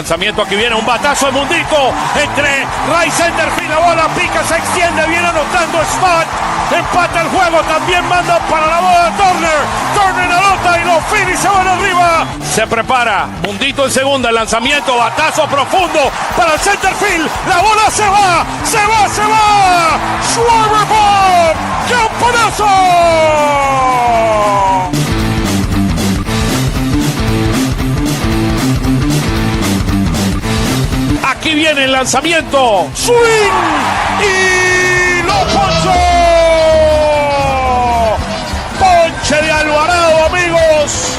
lanzamiento, aquí viene un batazo de Mundito entre right center field, la bola pica, se extiende, viene anotando Stott, empata el juego, también manda para la bola Turner anota y los Phillies se van arriba. Se prepara Mundito en segunda, el lanzamiento, batazo profundo para el center field, la bola se va. Schwarber Bob, ¡campanazo! Aquí viene el lanzamiento, swing y lo ponchó. Ponche de Alvarado, amigos.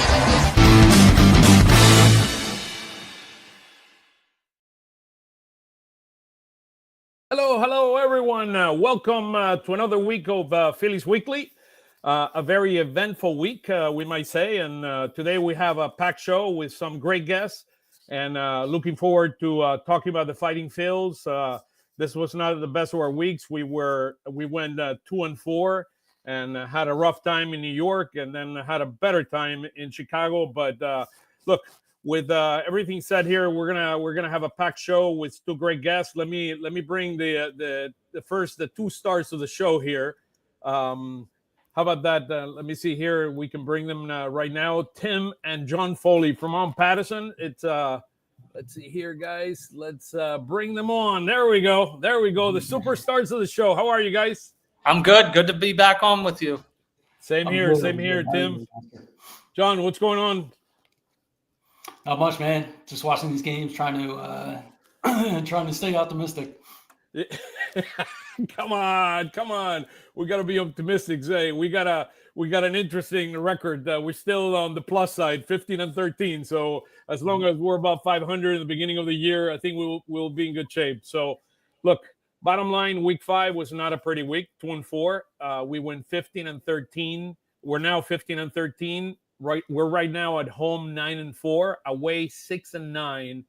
Hello, everyone. Welcome to another week of Phillies Weekly. A very eventful week, we might say. And today we have a packed show with some great guests. And looking forward to talking about the Fighting Phils. This was not the best of our weeks. We went 2-4 and had a rough time in New York, and then had a better time in Chicago. But look, with everything said here, we're gonna have a packed show with two great guests. Let me bring the two stars of the show here. How about that? Let me see here. We can bring them right now. Tim and John Foley from on Patterson. It's let's see here, guys. Let's bring them on. There we go. The superstars of the show. How are you guys? I'm good. Good to be back on with you. Same here, Tim. John, what's going on? Not much, man. Just watching these games, trying to stay optimistic. Come on. We got to be optimistic, Zay. We got an interesting record. We're still on the plus side, 15-13. So as long as we're about 500 in the beginning of the year, I think we'll be in good shape. So look, bottom line, week 5 was not a pretty week, 2-4. We went 15-13. We're now 15-13. We're right now at home 9-4, away 6-9,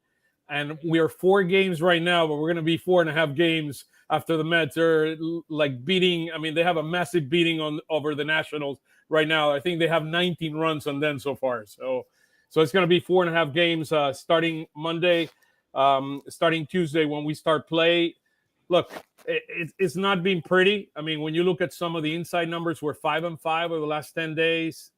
and we are 4 games right now, but we're going to be 4.5 games after the Mets are like beating. I mean, they have a massive beating over the Nationals right now. I think they have 19 runs on them so far. So it's going to be 4.5 games starting Monday, starting Tuesday when we start play. Look, it's not been pretty. I mean, when you look at some of the inside numbers, we're 5-5 over the last 10 days.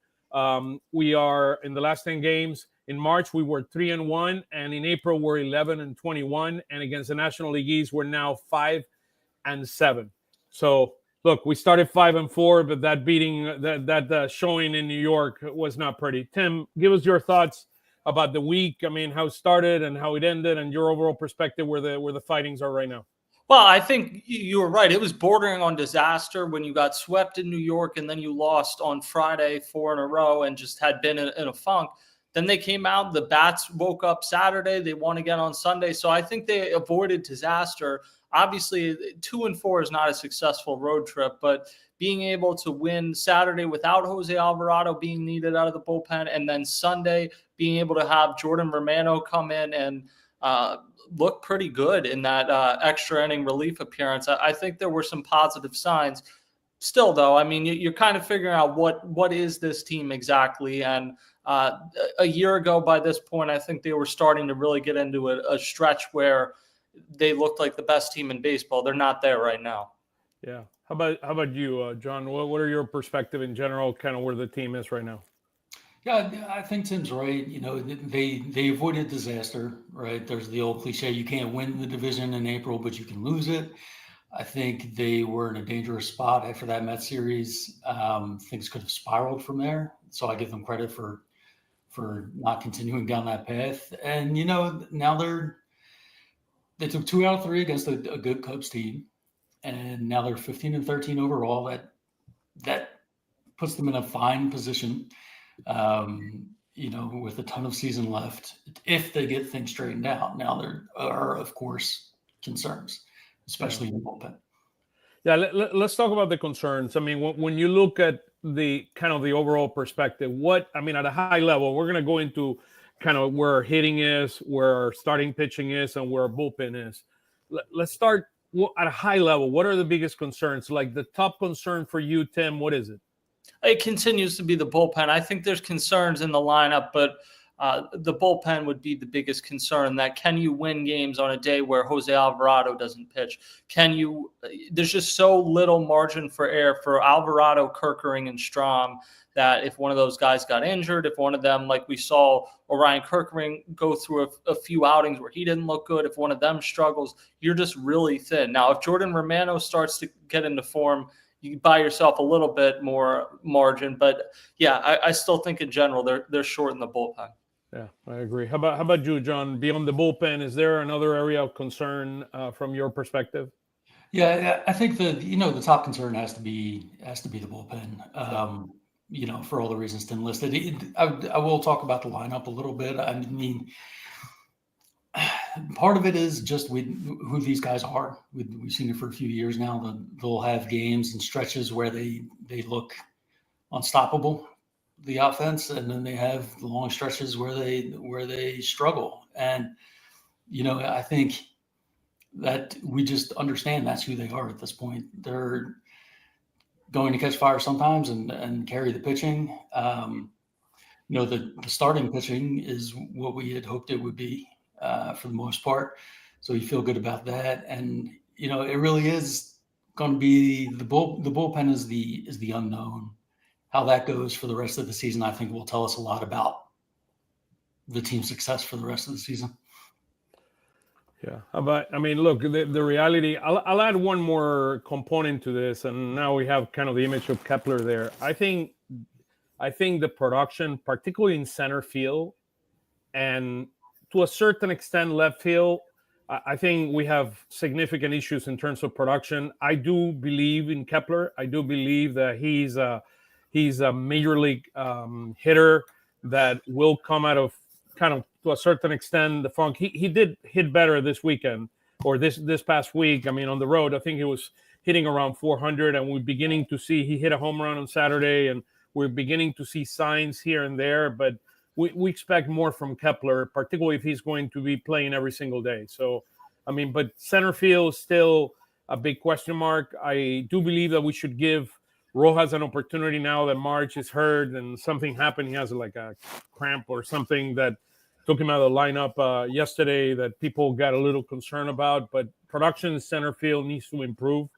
We are in the last 10 games. In March, we were 3-1, and in April, we're 11-21. And against the National League East, we're now 5-7. So, look, we started 5-4, but that beating, that showing in New York was not pretty. Tim, give us your thoughts about the week. I mean, how it started and how it ended, and your overall perspective where the fightings are right now. Well, I think you were right. It was bordering on disaster when you got swept in New York and then you lost on Friday 4 in a row and just had been in a funk. Then they came out, the bats woke up Saturday, they won again on Sunday. So I think they avoided disaster. Obviously, 2-4 is not a successful road trip, but being able to win Saturday without Jose Alvarado being needed out of the bullpen, and then Sunday being able to have Jordan Romano come in and look pretty good in that extra inning relief appearance. I think there were some positive signs. Still, though, I mean, you're kind of figuring out what is this team exactly. And a year ago, by this point, I think they were starting to really get into a stretch where they looked like the best team in baseball. They're not there right now. Yeah. How about you, John? What are your perspective in general, kind of where the team is right now? Yeah, I think Tim's right. You know, they avoided disaster, right? There's the old cliche, you can't win the division in April, but you can lose it. I think they were in a dangerous spot after that Mets series. Things could have spiraled from there. So I give them credit for not continuing down that path. And, you know, now they took 2 out of 3 against a good Cubs team. And now they're 15-13 overall. That puts them in a fine position. You know, with a ton of season left, if they get things straightened out. Now there are, of course, concerns, especially in the bullpen. Yeah, let's talk about the concerns. I mean, when you look at the kind of the overall perspective, at a high level, we're going to go into kind of where hitting is, where our starting pitching is, and where our bullpen is. Let's start at a high level. What are the biggest concerns? Like the top concern for you, Tim, what is it? It continues to be the bullpen. I think there's concerns in the lineup, but The bullpen would be the biggest concern. That can you win games on a day where Jose Alvarado doesn't pitch? There's just so little margin for error for Alvarado, Kerkering, and Strahm that if one of those guys got injured, if one of them, like we saw Orion Kerkering go through a few outings where he didn't look good, if one of them struggles, you're just really thin. Now, if Jordan Romano starts to get into form, you buy yourself a little bit more margin. But yeah, I still think in general they're short in the bullpen. Yeah, I agree. How about you, John? Beyond the bullpen, is there another area of concern from your perspective? Yeah, I think the top concern has to be the bullpen. For all the reasons Tim listed. I will talk about the lineup a little bit. I mean, part of it is just who these guys are. We've seen it for a few years now. They'll have games and stretches where they look unstoppable, the offense, and then they have the long stretches where they struggle. And I think that we just understand that's who they are at this point. They're going to catch fire sometimes and carry the pitching. The starting pitching is what we had hoped it would be for the most part. So you feel good about that. And, it really is going to be the bullpen is the unknown. How that goes for the rest of the season, I think, will tell us a lot about the team's success for the rest of the season. Yeah, look, the reality, I'll add one more component to this, and now we have kind of the image of Kepler there. I think the production, particularly in center field and to a certain extent left field, I think we have significant issues in terms of production. I do believe in Kepler. I do believe that he's a major league hitter that will come out of kind of, to a certain extent, the funk. He did hit better this weekend or this past week. I mean, on the road, I think he was hitting around 400, and we're beginning to see he hit a home run on Saturday, and we're beginning to see signs here and there. But we expect more from Kepler, particularly if he's going to be playing every single day. So, but center field is still a big question mark. I do believe that we should give Rojas an opportunity now that March is hurt and something happened. He has like a cramp or something that took him out of the lineup yesterday that people got a little concerned about. But production in center field needs to improve.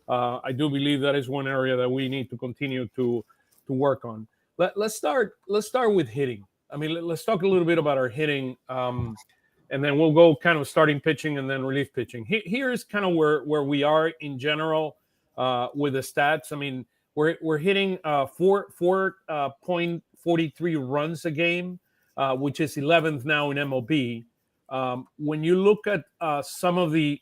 I do believe that is one area that we need to continue to work on. Let's start with hitting. Let's talk a little bit about our hitting, and then we'll go kind of starting pitching and then relief pitching. Here's kind of where we are in general with the stats. We're hitting 4.43 runs a game, which is 11th now in MLB. When you look at some of the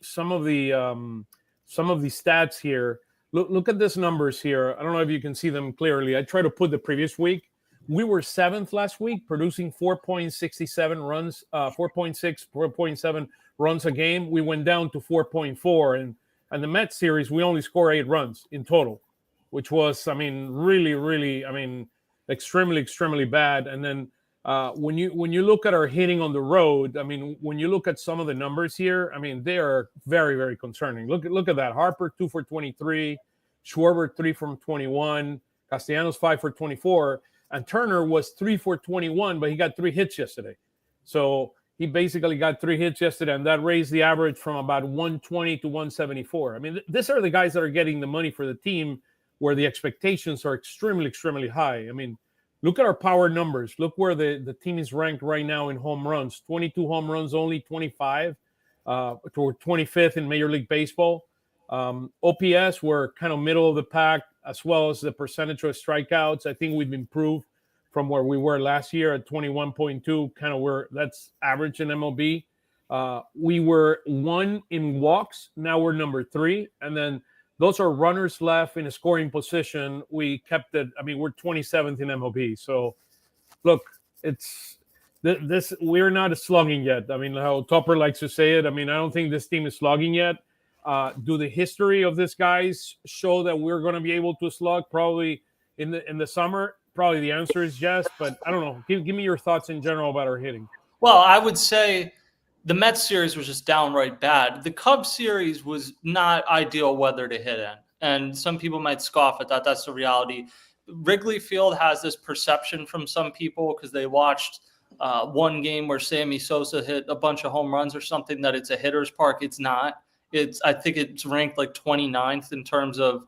stats here, look at these numbers here. I don't know if you can see them clearly. I try to put the previous week. We were 7th last week, producing 4.67 runs, 4.7 runs a game. We went down to 4.4, and the Mets series we only score 8 runs in total, which was, really, extremely bad. And then when you look at our hitting on the road, when you look at some of the numbers here, they are very, very concerning. Look at that. Harper 2 for 23, Schwarber 3 from 21, Castellanos 5 for 24, and Turner was 3 for 21, but he got 3 hits yesterday. So he basically got 3 hits yesterday, and that raised the average from about 120 to 174. These are the guys that are getting the money for the team, where the expectations are extremely high. Look at our power numbers. Look where the team is ranked right now in home runs. 22 home runs, only 25. We're 25th in Major League Baseball. OPS, we're kind of middle of the pack, as well as the percentage of strikeouts. I think we've improved from where we were last year at 21.2, kind of where that's average in MLB. We were 1 in walks. Now we're number 3. And then those are runners left in a scoring position. We kept it. We're 27th in MLB. So, look, it's this. We're not slugging yet. How Topper likes to say it. I don't think this team is slugging yet. Do the history of these guys show that we're going to be able to slug probably in the summer? Probably the answer is yes. But I don't know. Give me your thoughts in general about our hitting. Well, I would say the Mets series was just downright bad. The Cubs series was not ideal weather to hit in. And some people might scoff at that. That's the reality. Wrigley Field has this perception from some people because they watched one game where Sammy Sosa hit a bunch of home runs or something that it's a hitter's park. It's not. I think it's ranked like 29th in terms of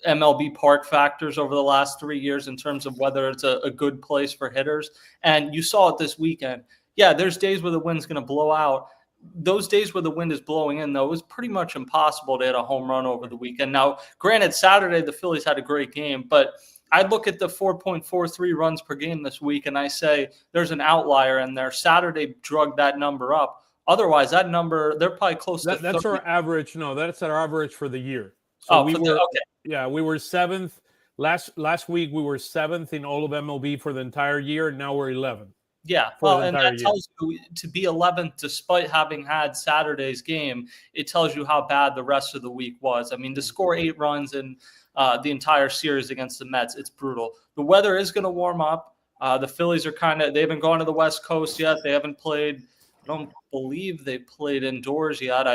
MLB park factors over the last 3 years in terms of whether it's a good place for hitters. And you saw it this weekend. Yeah, there's days where the wind's going to blow out. Those days where the wind is blowing in, though, it was pretty much impossible to hit a home run over the weekend. Now, granted, Saturday, the Phillies had a great game, but I look at the 4.43 runs per game this week, and I say there's an outlier in there. Saturday drugged that number up. Otherwise, that number, they're probably close to 30. That's our average. No, that's our average for the year. So we were seventh. Last week, we were seventh in all of MLB for the entire year. Now we're 11th. Yeah, well, and that tells you to be 11th despite having had Saturday's game. It tells you how bad the rest of the week was. I mean, to score 8 runs in the entire series against the Mets, it's brutal. The weather is going to warm up. The Phillies are they haven't gone to the West Coast yet. They haven't played. I don't believe they played indoors yet.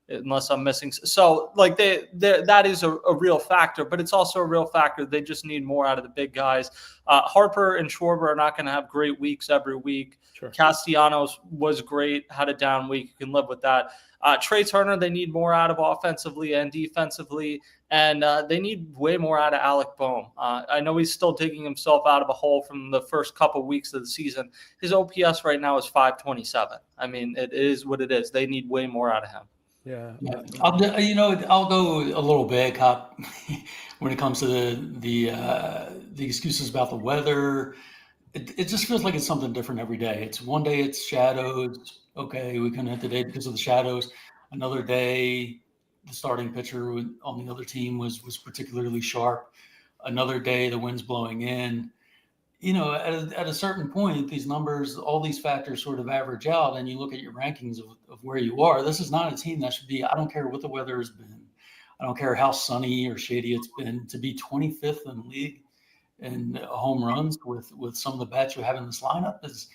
Unless I'm missing. So like that is a real factor, but it's also a real factor. They just need more out of the big guys. Harper and Schwarber are not going to have great weeks every week. Sure. Castellanos was great, had a down week. You can live with that. Trey Turner, they need more out of offensively and defensively, and they need way more out of Alec Boehm. I know he's still digging himself out of a hole from the first couple weeks of the season. His OPS right now is 527. I mean, it is what it is. They need way more out of him. Yeah. I'll go a little big hop when it comes to the excuses about the weather. It just feels like it's something different every day. It's one day it's shadows. Okay, we couldn't hit today because of the shadows. Another day, the starting pitcher on the other team was particularly sharp. Another day, the wind's blowing in. At a certain point, these numbers, all these factors sort of average out, and you look at your rankings of where you are. This is not a team that should be, I don't care what the weather has been. I don't care how sunny or shady it's been. To be 25th in the league in home runs with some of the bats you have in this lineup is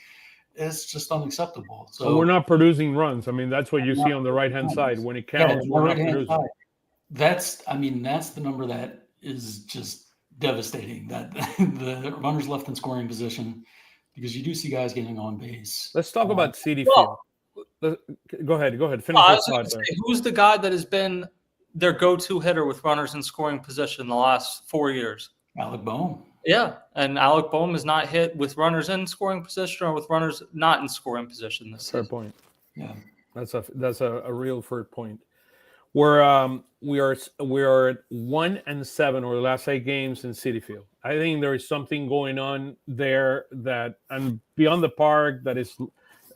just unacceptable. So we're not producing runs. I mean, that's what you see on the right-hand side. When it counts, we're not producing. Side. That's the number that is just devastating, that the runners left in scoring position, because you do see guys getting on base. Let's talk about Citi Field. Go ahead. Finish your thought there. Who's the guy that has been their go-to hitter with runners in scoring position the last 4 years? Alec Boehm. Yeah, and Alec Boehm is not hit with runners in scoring position or with runners not in scoring position this season. Fair point. Yeah, that's a real fair point. We are 1-7 over the last 8 games in Citi Field. I think there is something going on there and beyond the park, that is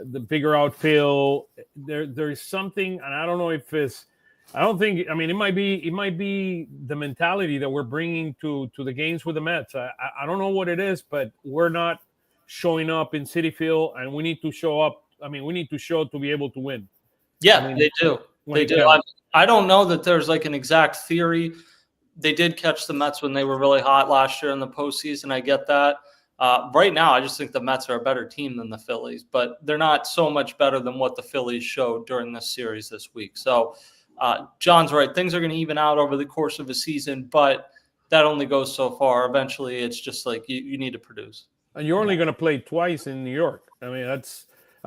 the bigger outfield. There is something, and I don't know if it's. I don't think. I mean, it might be the mentality that we're bringing to the games with the Mets. I don't know what it is, but we're not showing up in Citi Field, and we need to show up. I mean, we need to show to be able to win. Yeah, they do. They do. I don't know that there's like an exact theory. They did catch the Mets when they were really hot last year in the postseason. I get that. Right now, I just think the Mets are a better team than the Phillies, but they're not so much better than what the Phillies showed during this series this week. So John's right. Things are going to even out over the course of a season, but that only goes so far. Eventually, it's just like you need to produce. And you're only going to play twice in New York. I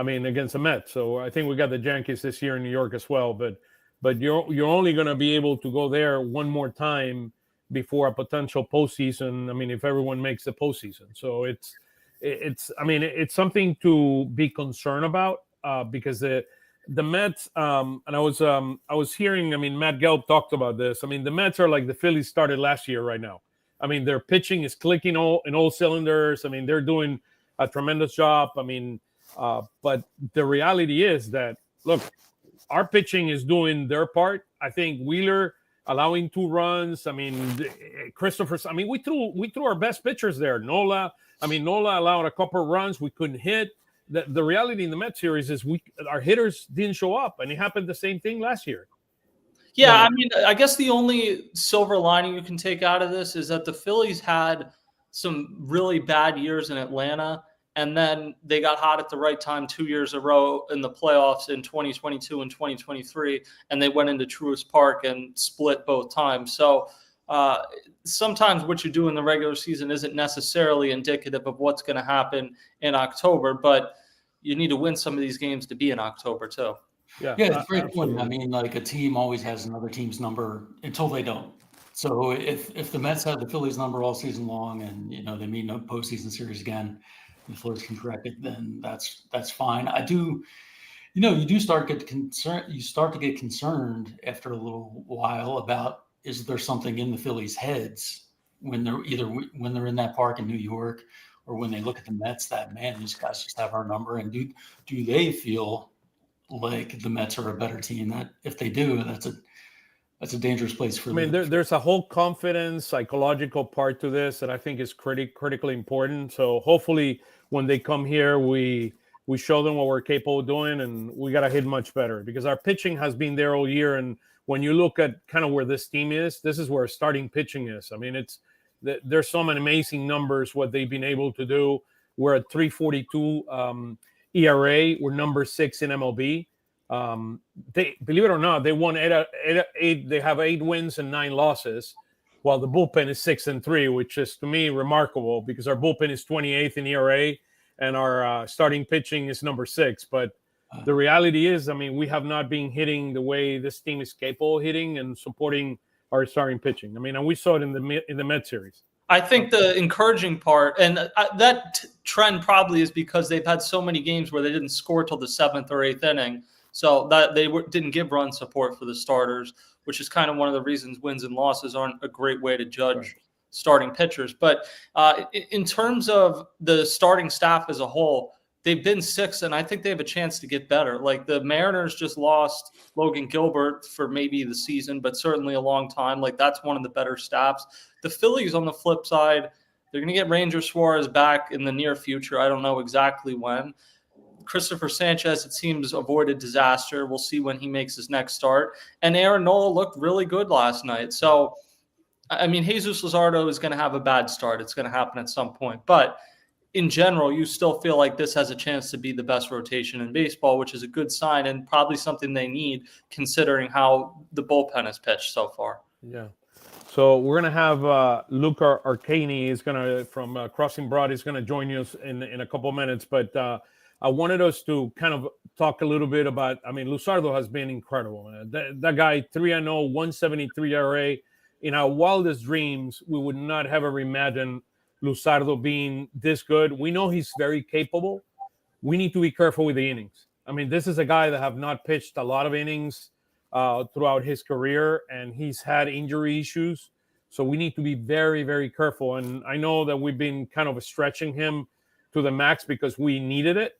mean, against the Mets. So I think we got the Yankees this year in New York as well, but you're only going to be able to go there one more time before a potential postseason. I mean, if everyone makes the postseason, so it's something to be concerned about because the Mets and I was hearing. I mean, Matt Gelb talked about this. I mean, the Mets are like the Phillies started last year right now. I mean, their pitching is clicking in all cylinders. I mean, they're doing a tremendous job. I mean, but the reality is that look. Our pitching is doing their part. I think Wheeler allowing 2 runs. I mean, Christopher. I mean, we threw our best pitchers there. Nola allowed a couple of runs. We couldn't hit. The reality in the Mets series is our hitters didn't show up, and it happened the same thing last year. Yeah, I mean, I guess the only silver lining you can take out of this is that the Phillies had some really bad years in Atlanta. And then they got hot at the right time 2 years in a row in the playoffs in 2022 and 2023. And they went into Truist Park and split both times. So sometimes what you do in the regular season isn't necessarily indicative of what's going to happen in October, but you need to win some of these games to be in October too. Yeah, it's a great point. I mean, like, a team always has another team's number until they don't. So if the Mets had the Phillies number all season long and, they meet in a postseason series again, the Phillies can correct it, then that's fine. I do, you do start to get concerned. You start to get concerned after a little while about, is there something in the Phillies' heads when they're in that park in New York, or when they look at the Mets, that, man, these guys just have our number, and do they feel like the Mets are a better team? That if they do, that's a dangerous place for them. I mean, there's a whole confidence, psychological part to this that I think is critically important. So hopefully when they come here, we show them what we're capable of doing, and we got to hit much better, because our pitching has been there all year. And when you look at kind of where this team is, this is where starting pitching is. I mean, there's some amazing numbers, what they've been able to do. We're at 3.42 ERA. We're number 6 in MLB. They, believe it or not, they won eight. They have 8 wins and 9 losses, while the bullpen is 6-3, which is, to me, remarkable, because our bullpen is 28th in ERA and our starting pitching is number 6. But the reality is, I mean, we have not been hitting the way this team is capable of hitting and supporting our starting pitching. I mean, and we saw it in the Met series. I think the encouraging part, and that trend probably is because they've had so many games where they didn't score till the 7th or 8th inning. So that they didn't give run support for the starters, which is kind of one of the reasons wins and losses aren't a great way to judge starting pitchers. But in terms of the starting staff as a whole, they've been 6, and I think they have a chance to get better. Like, the Mariners just lost Logan Gilbert for maybe the season, but certainly a long time. Like, that's one of the better staffs. The Phillies, on the flip side, they're going to get Ranger Suarez back in the near future. I don't know exactly when. Christopher Sanchez, it seems, avoided disaster. We'll see when he makes his next start. And Aaron Nola looked really good last night. So, I mean, Jesus Luzardo is going to have a bad start. It's going to happen at some point. But in general, you still feel like this has a chance to be the best rotation in baseball, which is a good sign and probably something they need, considering how the bullpen has pitched so far. Yeah. So we're going to have Luca Arcani is going to, from Crossing Broad, is going to join us in a couple of minutes. But I wanted us to kind of talk a little bit about, I mean, Luzardo has been incredible. That guy, 3-0, 173 ERA. In our wildest dreams, we would not have ever imagined Luzardo being this good. We know he's very capable. We need to be careful with the innings. I mean, this is a guy that have not pitched a lot of innings throughout his career, and he's had injury issues. So we need to be very, very careful. And I know that we've been kind of stretching him to the max because we needed it.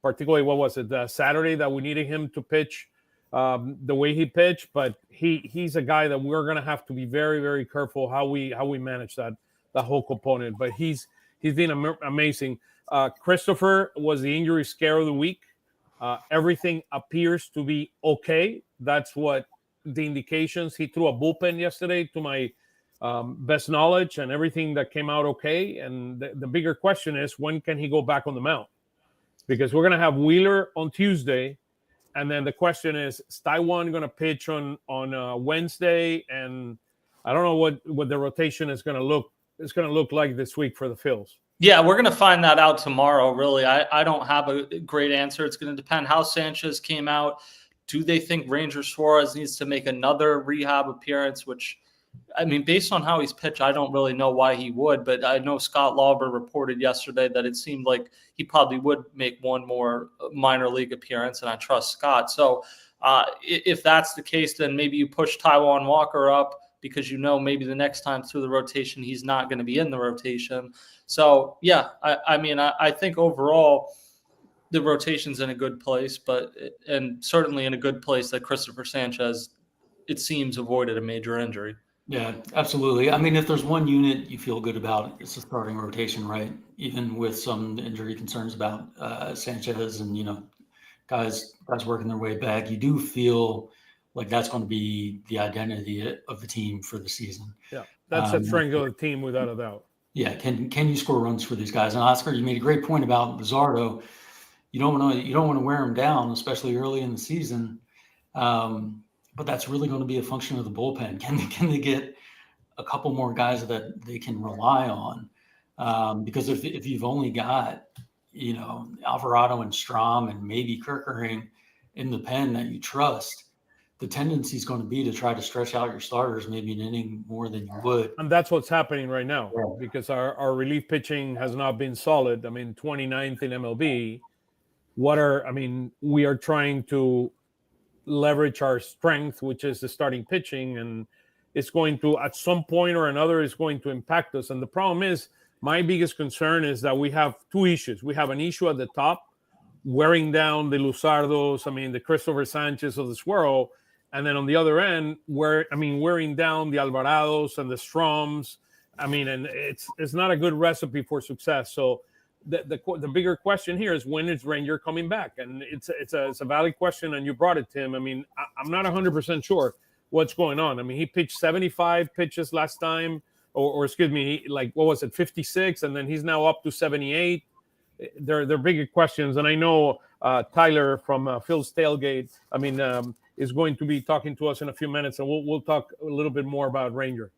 Particularly, what was it, Saturday, that we needed him to pitch the way he pitched. But he's a guy that we're going to have to be very, very careful how we manage that whole component. But he's been amazing. Christopher was the injury scare of the week. Everything appears to be okay. That's what the indications. He threw a bullpen yesterday, to my best knowledge, and everything that came out okay. And the bigger question is, when can he go back on the mound? Because we're going to have Wheeler on Tuesday, and then the question is Taiwan going to pitch on Wednesday? And I don't know what the rotation is going to look like this week for the Phils. Yeah, we're going to find that out tomorrow, really. I don't have a great answer. It's going to depend how Sanchez came out. Do they think Ranger Suarez needs to make another rehab appearance, which, I mean, based on how he's pitched, I don't really know why he would. But I know Scott Lauber reported yesterday that it seemed like he probably would make one more minor league appearance, and I trust Scott. So if that's the case, then maybe you push Taijuan Walker up, because maybe the next time through the rotation, he's not going to be in the rotation. So, yeah, I think overall the rotation's in a good place, and certainly in a good place that Christopher Sanchez, it seems, avoided a major injury. Yeah, absolutely. I mean, if there's one unit you feel good about, it's the starting rotation, right? Even with some injury concerns about Sanchez and, guys working their way back, you do feel like that's going to be the identity of the team for the season. Yeah, that's a strength of the team without a doubt. Yeah, can you score runs for these guys? And Oscar, you made a great point about Luzardo. You don't want to wear him down, especially early in the season. But that's really going to be a function of the bullpen. Can they get a couple more guys that they can rely on. Because if you've only got, Alvarado and Strom and maybe Kerkering in the pen that you trust, the tendency is going to be to try to stretch out your starters maybe an inning more than you would. And that's what's happening right now because our relief pitching has not been solid. I mean, 29th in MLB. We are trying to leverage our strength, which is the starting pitching, and it's going to, at some point or another, is going to impact us. And the problem is, my biggest concern is that we have two issues. We have an issue at the top, wearing down the Luzardos, the Christopher Sanchez of this world. And then on the other end, wearing down the Alvarados and the Stroms. And it's not a good recipe for success. So the bigger question here is, when is Ranger coming back? And it's a valid question, and you brought it, Tim. I'm not 100% sure what's going on. He pitched 75 pitches last time, or excuse me, what was it, 56, and then he's now up to 78. They're bigger questions, and I know Tyler from Phil's Tailgate, is going to be talking to us in a few minutes, and we'll talk a little bit more about Ranger.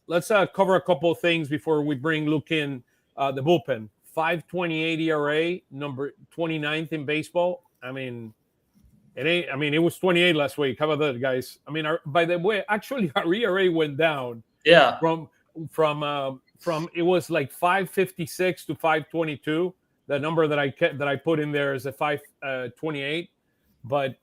Let's cover a couple of things before we bring Luke in. The bullpen, 5.28 ERA, number 29th in baseball. It was 28 last week. How about that, guys? By the way, actually, our ERA went down. Yeah. From it was like 5.56 to 5.22. The number that I put in there is a 5.28. But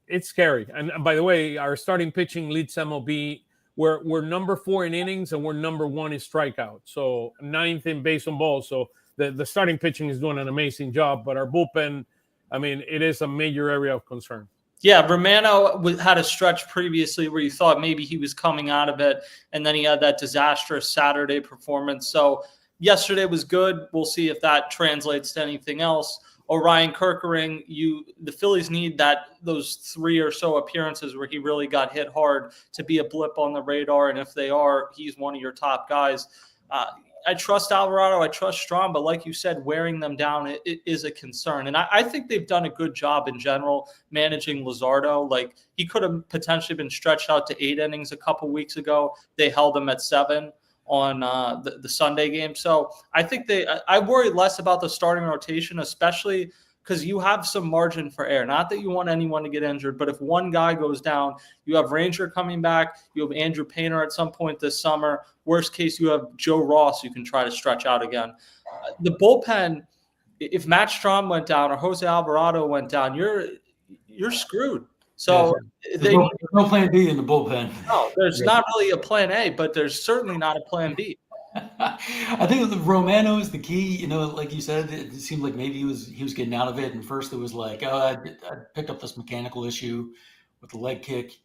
it's scary. And by the way, our starting pitching leads MLB. We're number 4 in innings, and we're number 1 in strikeouts. So 9th in base on balls. So the starting pitching is doing an amazing job, but our bullpen, it is a major area of concern. Yeah, Romano had a stretch previously where you thought maybe he was coming out of it, and then he had that disastrous Saturday performance. So yesterday was good. We'll see if that translates to anything else. Orion Kerkering, the Phillies need those 3 or so appearances where he really got hit hard to be a blip on the radar, and if they are, he's one of your top guys. I trust Alvarado, I trust Strom, but like you said, wearing them down it is a concern. And I think they've done a good job in general managing Luzardo. Like, he could have potentially been stretched out to 8 innings a couple weeks ago. They held him at 7 on the Sunday game. So I think I worry less about the starting rotation, especially because you have some margin for error. Not that you want anyone to get injured, but if one guy goes down, you have Ranger coming back, you have Andrew Painter at some point this summer. Worst case, you have Joe Ross you can try to stretch out again. The bullpen, if Matt Strom went down or Jose Alvarado went down, you're screwed. So there's no plan B in the bullpen. No, there's not really a plan A, but there's certainly not a plan B. I think the Romano is the key. Like you said, it seemed like maybe he was getting out of it. And first it was like, I picked up this mechanical issue with the leg kick.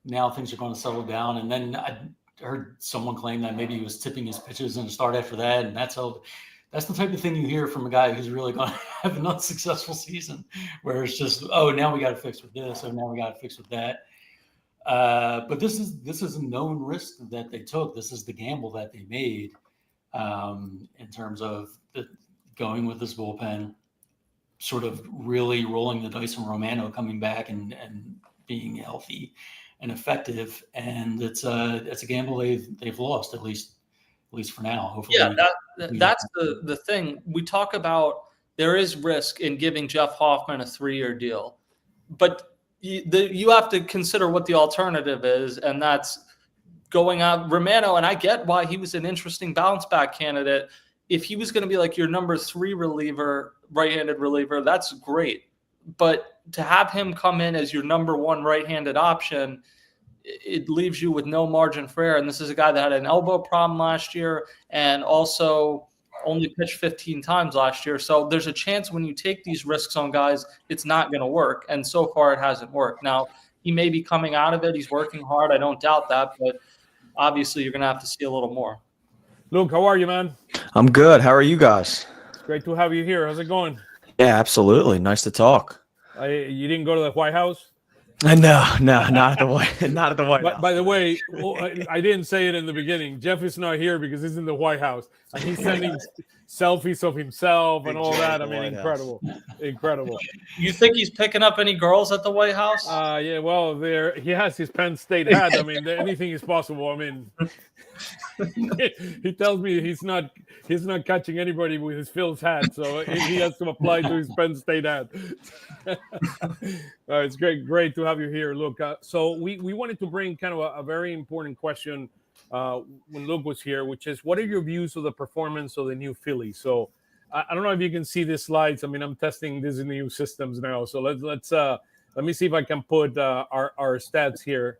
Now things are going to settle down. And then I heard someone claim that maybe he was tipping his pitches in the start after that. And that's the type of thing you hear from a guy who's really going to have an unsuccessful season, where it's just, now we got to fix with this, or now we got to fix with that. But this is a known risk that they took. This is the gamble that they made in terms of going with this bullpen, sort of really rolling the dice on Romano coming back and being healthy and effective. And it's a gamble they've lost, at least for now. Hopefully, yeah, that's the thing. We talk about there is risk in giving Jeff Hoffman a 3-year deal, but you have to consider what the alternative is, and that's going out Romano. And I get why he was an interesting bounce back candidate. If he was going to be like your number 3 reliever, right-handed reliever, that's great. But to have him come in as your number 1 right-handed option, it leaves you with no margin for error. And this is a guy that had an elbow problem last year and also only pitched 15 times last year. So there's a chance when you take these risks on guys, it's not going to work. And so far it hasn't worked. Now, he may be coming out of it. He's working hard. I don't doubt that. But obviously you're going to have to see a little more. Luke, how are you, man? I'm good. How are you guys? It's great to have you here. How's it going? Yeah, absolutely. Nice to talk. You didn't go to the White House? No, not at the not at the White House. By the way, I didn't say it in the beginning. Jeff is not here because he's in the White House and he's sending selfies of himself and all that. I mean, incredible. You think he's picking up any girls at the White House? Yeah, well, he has his Penn State hat. I mean, anything is possible. I mean, he tells me he's not catching anybody with his Phil's hat, so he has to apply to his Penn State hat. It's great to have you here, Luke. So we wanted to bring kind of a very important question when Luke was here, which is, what are your views of the performance of the new Phillies? So I don't know if you can see these slides. I mean, I'm testing these new systems now, so let me see if I can put our stats here.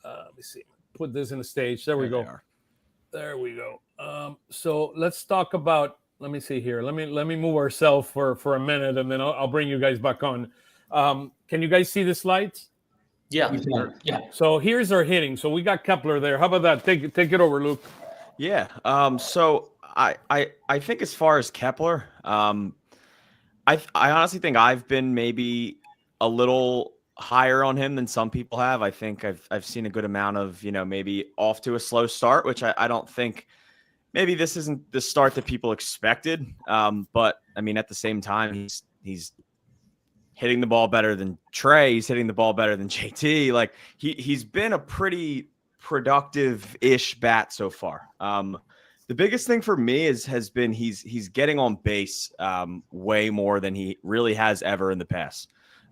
Let me see. Put this in the stage. There we go. There we go. So let's talk about. Let me see here. Let me move ourselves for a minute, and then I'll bring you guys back on. Can you guys see the slides? Yeah. So here's our hitting. So we got Kepler there. How about that? Take it over, Luke. Yeah. So I think as far as Kepler, I honestly think I've been maybe a little higher on him than some people have. I think I've seen a good amount of, maybe off to a slow start, which I don't think maybe this isn't the start that people expected. But I mean, at the same time, he's hitting the ball better than Trey. He's hitting the ball better than JT. Like he's been a pretty productive-ish bat so far. The biggest thing for me has been he's getting on base way more than he really has ever in the past.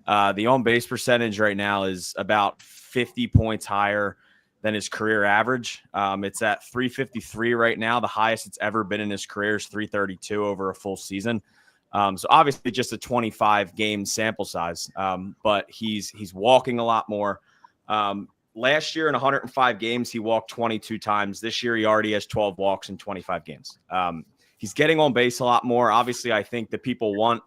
The on-base percentage right now is about 50 points higher than his career average. It's at 353 right now. The highest it's ever been in his career is 332 over a full season. So obviously just a 25-game sample size, but he's walking a lot more. Last year in 105 games, he walked 22 times. This year, he already has 12 walks in 25 games. He's getting on base a lot more. Obviously, I think the people want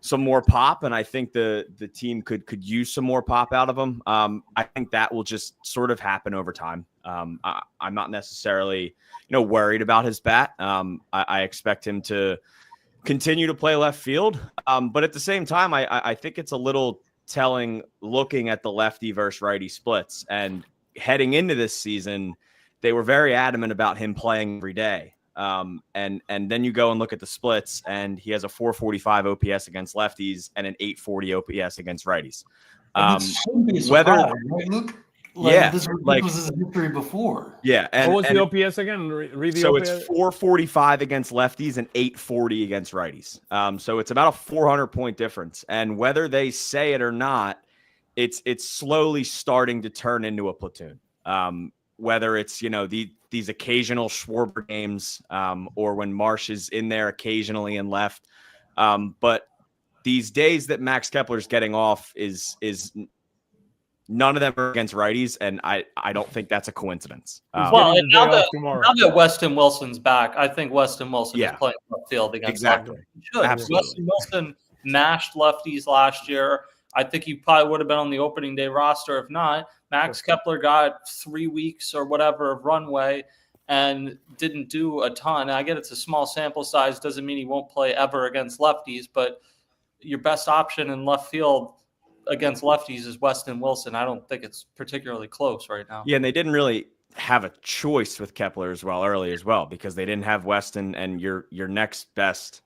some more pop, and I think the team could use some more pop out of him. I think that will just sort of happen over time. I'm not necessarily, worried about his bat. I expect him to continue to play left field, but at the same time, I think it's a little telling looking at the lefty versus righty splits. And heading into this season, they were very adamant about him playing every day. And then you go and look at the splits, and he has a 445 OPS against lefties and an 840 OPS against righties. Whether right, Luke? This was his history before. Yeah. And what was the OPS again? Read the so OPS. It's 445 against lefties and 840 against righties. So it's about a 400-point difference. And whether they say it or not, it's slowly starting to turn into a platoon. Whether it's, these occasional Schwarber games or when Marsh is in there occasionally and left. But these days that Max Kepler's getting off is none of them are against righties, and I don't think that's a coincidence. Well, and now that Weston Wilson's back, I think Weston Wilson is playing left field against lefties. Absolutely. Weston Wilson mashed lefties last year. I think he probably would have been on the opening day roster. If not, Max Kepler got 3 weeks or whatever of runway and didn't do a ton. I get it's a small sample size. Doesn't mean he won't play ever against lefties, but your best option in left field against lefties is Weston Wilson. I don't think it's particularly close right now. Yeah, and they didn't really have a choice with Kepler early as well, because they didn't have Weston, and your next best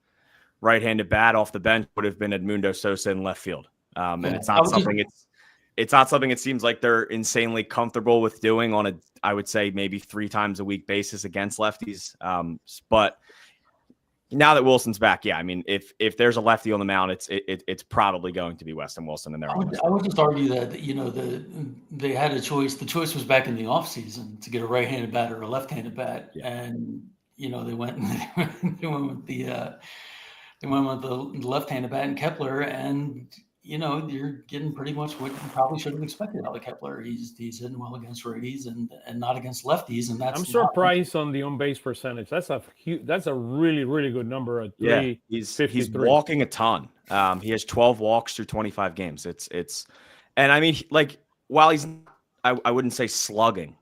right-handed bat off the bench would have been Edmundo Sosa in left field. And it's not something it seems like they're insanely comfortable with doing on I would say maybe 3 times a week basis against lefties. But now that Wilson's back, I mean, if there's a lefty on the mound, it's probably going to be Weston Wilson. And I would just argue that they had a choice. The choice was back in the offseason to get a right-handed bat or a left-handed bat, and they went with the left-handed bat in Kepler, and you're getting pretty much what you probably should have expected out of Kepler. He's hitting well against righties and not against lefties, and that's. I'm surprised on the on-base percentage. That's a really, really good number at 353. He's walking a ton. He has 12 walks through 25 games. And I mean, like, while he's I wouldn't say slugging.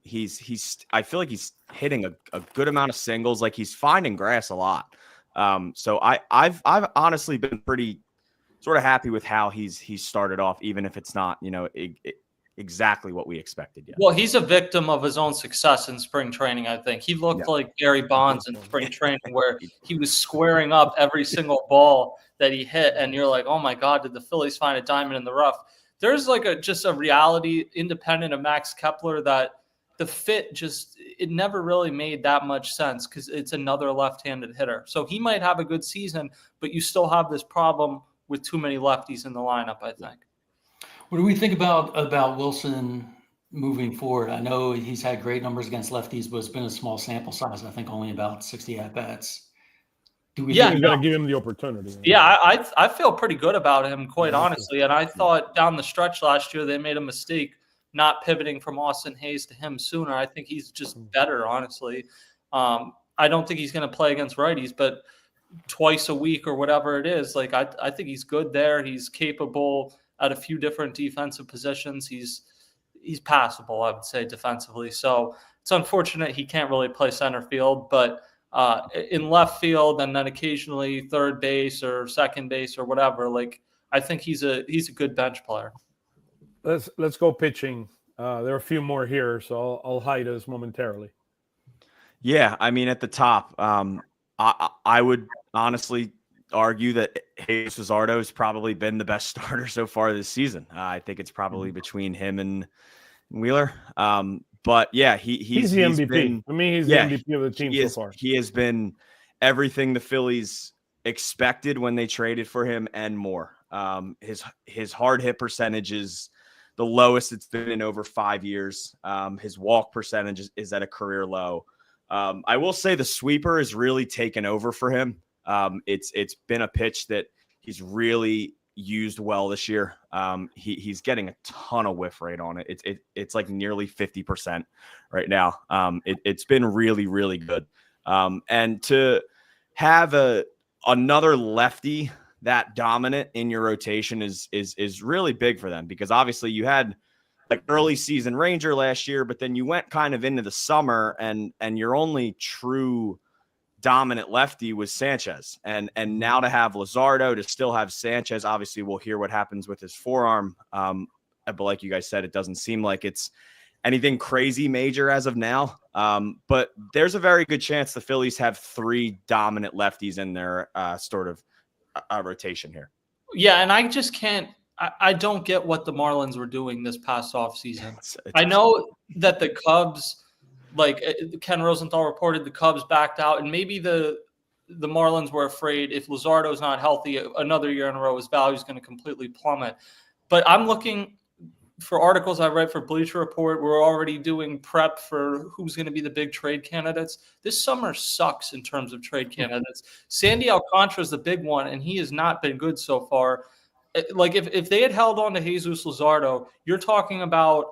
He's I feel like he's hitting a good amount of singles. Like, he's finding grass a lot. So I've honestly been pretty sort of happy with how he's started off, even if it's not, exactly what we expected yet. Well, he's a victim of his own success in spring training, I think. He looked like Gary Bonds in spring training, where he was squaring up every single ball that he hit, and you're like, oh my God, did the Phillies find a diamond in the rough? There's like just a reality independent of Max Kepler that the fit it never really made that much sense because it's another left-handed hitter. So he might have a good season, but you still have this problem with too many lefties in the lineup, I think. What do we think about Wilson moving forward? I know he's had great numbers against lefties, but it's been a small sample size. I think only about 60 at-bats. You got to give him the opportunity. Yeah, I feel pretty good about him, quite honestly. And I thought down the stretch last year they made a mistake not pivoting from Austin Hayes to him sooner. I think he's just better, honestly. I don't think he's going to play against righties, but twice a week or whatever it is, like I think he's good there. He's capable at a few different defensive positions. He's passable, I would say, defensively. So it's unfortunate he can't really play center field, but in left field and then occasionally third base or second base or whatever, like I think he's a good bench player. Let's go pitching. There are a few more here, so I'll hide us momentarily. Yeah, I mean, at the top, I would honestly argue that Jesus Luzardo has probably been the best starter so far this season. I think it's probably between him and Wheeler. But yeah, he's the MVP. He's the MVP of the team so far. He has been everything the Phillies expected when they traded for him and more. His hard hit percentage is the lowest it's been in over 5 years. His walk percentage is at a career low. I will say the sweeper has really taken over for him. It's been a pitch that he's really used well this year. He's getting a ton of whiff rate on it. It's like nearly 50% right now. It's been really, really good. And to have another lefty that dominant in your rotation is really big for them, because obviously you had like early season Ranger last year, but then you went kind of into the summer and your only true dominant lefty was Sanchez. And now to have Luzardo, to still have Sanchez, obviously we'll hear what happens with his forearm. But like you guys said, it doesn't seem like it's anything crazy major as of now. But there's a very good chance the Phillies have 3 dominant lefties in their sort of rotation here. Yeah, and I just can't. I don't get what the Marlins were doing this past offseason. I know that the Cubs, like Ken Rosenthal reported, the Cubs backed out, and maybe the Marlins were afraid if Luzardo's not healthy another year in a row, his value is going to completely plummet. But I'm looking for articles I read for Bleacher Report. We're already doing prep for who's going to be the big trade candidates. This summer sucks in terms of trade candidates. Sandy Alcantara is the big one, and he has not been good so far. Like if they had held on to Jesus Luzardo, you're talking about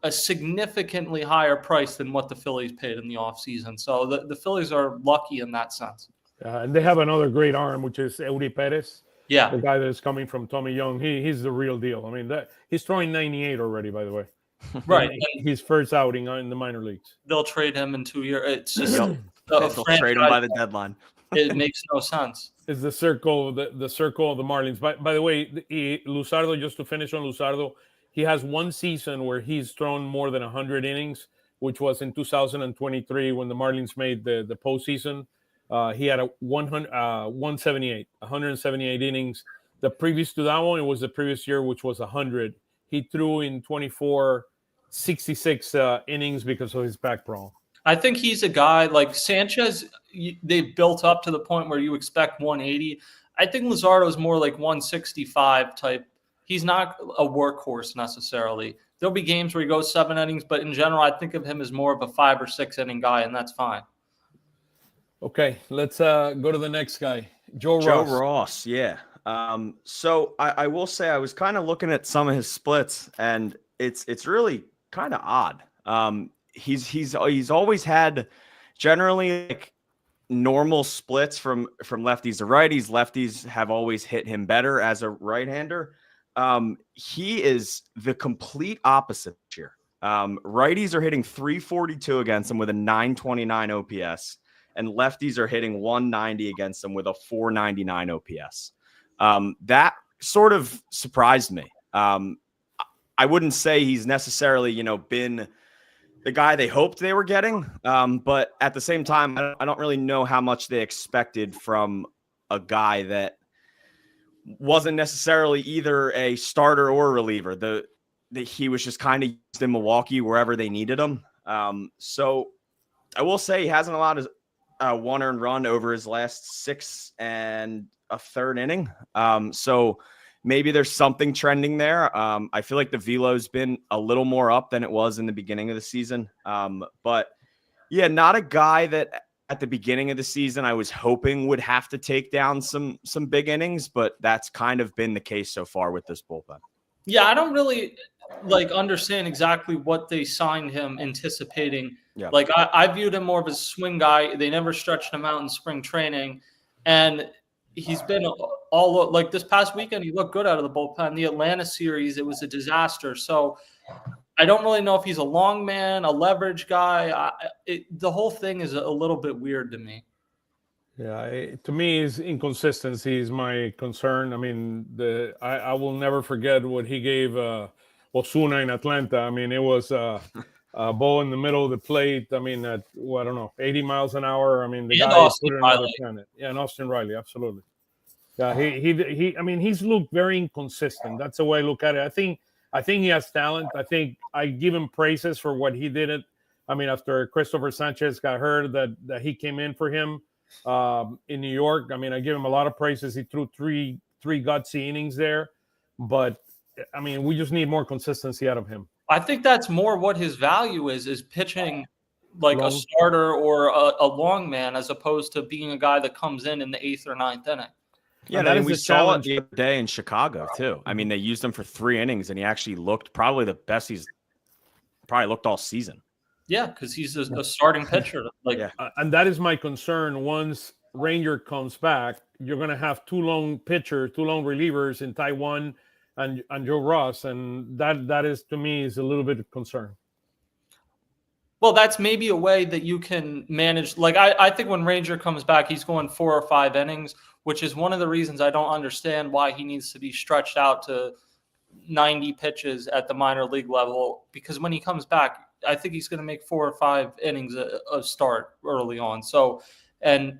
a significantly higher price than what the Phillies paid in the offseason. So the Phillies are lucky in that sense. And they have another great arm, which is Eury Perez. Yeah, the guy that is coming from Tommy Young. He's the real deal. I mean, he's throwing 98 already, by the way. Right. His first outing in the minor leagues. They'll trade him in 2 years. It's just they'll trade him by the deadline. It makes no sense. It's the circle of the Marlins. By the way, Luzardo, just to finish on Luzardo, he has one season where he's thrown more than 100 innings, which was in 2023 when the Marlins made the postseason. He had 178 innings. The previous to that one, it was the previous year, which was 100. He threw in 24, 66 innings because of his back problem. I think he's a guy like Sanchez. They've built up to the point where you expect 180. I think Luzardo is more like 165 type. He's not a workhorse necessarily. There'll be games where he goes 7 innings, but in general, I think of him as more of a 5 or 6 inning guy, and that's fine. Okay, let's go to the next guy, Joe Ross. Yeah. So I will say I was kind of looking at some of his splits, and it's really kind of odd. He's always had generally like normal splits from lefties to righties. Lefties have always hit him better as a right-hander. He is the complete opposite here. Righties are hitting 342 against him with a 929 OPS, and lefties are hitting 190 against him with a 499 OPS. That sort of surprised me. I wouldn't say he's necessarily, been the guy they hoped they were getting. But at the same time, I don't really know how much they expected from a guy that wasn't necessarily either a starter or a reliever. He was just kind of used in Milwaukee wherever they needed him. So I will say he hasn't allowed his one earned run over his last 6 1/3 inning. So maybe there's something trending there. I feel like the velo's been a little more up than it was in the beginning of the season. But yeah, not a guy that at the beginning of the season I was hoping would have to take down some big innings, but that's kind of been the case so far with this bullpen. Yeah, I don't really understand exactly what they signed him anticipating. Yeah. Like I viewed him more of a swing guy. They never stretched him out in spring training, and he's been all like this past weekend. He looked good out of the bullpen. The Atlanta series, it was a disaster. So I don't really know if he's a long man, a leverage guy. The whole thing is a little bit weird to me. Yeah, to me, his inconsistency is my concern. I mean, I will never forget what he gave Osuna in Atlanta. I mean, it was a ball in the middle of the plate. I mean, at I don't know, 80 miles an hour. I mean, the And guy Austin put it on another Riley. planet. Yeah, and Austin Riley, absolutely. Yeah, he. I mean, he's looked very inconsistent. That's the way I look at it. I think he has talent. I think I give him praises for what he did. I mean, after Christopher Sanchez got hurt, that he came in for him in New York. I mean, I give him a lot of praises. He threw three gutsy innings there, but I mean, we just need more consistency out of him. I think that's more what his value is pitching like Long. a starter or a long man, as opposed to being a guy that comes in the 8th or 9th inning. Yeah, And that is we the saw challenge. it the other day in Chicago too. I mean, they used him for 3 innings, and he actually looked probably the best he's probably looked all season. Yeah, because he's a starting pitcher. Like, Yeah. And that is my concern. Once Ranger comes back, you're going to have 2 lone pitchers, 2 lone relievers in Taiwan and Joe Ross, and that is, to me, is a little bit of concern. well, that's maybe a way that you can manage. Like, I think when Ranger comes back, he's going 4 or 5 innings, which is one of the reasons I don't understand why he needs to be stretched out to 90 pitches at the minor league level. Because when he comes back, I think he's going to make 4 or 5 innings a start early on. So, and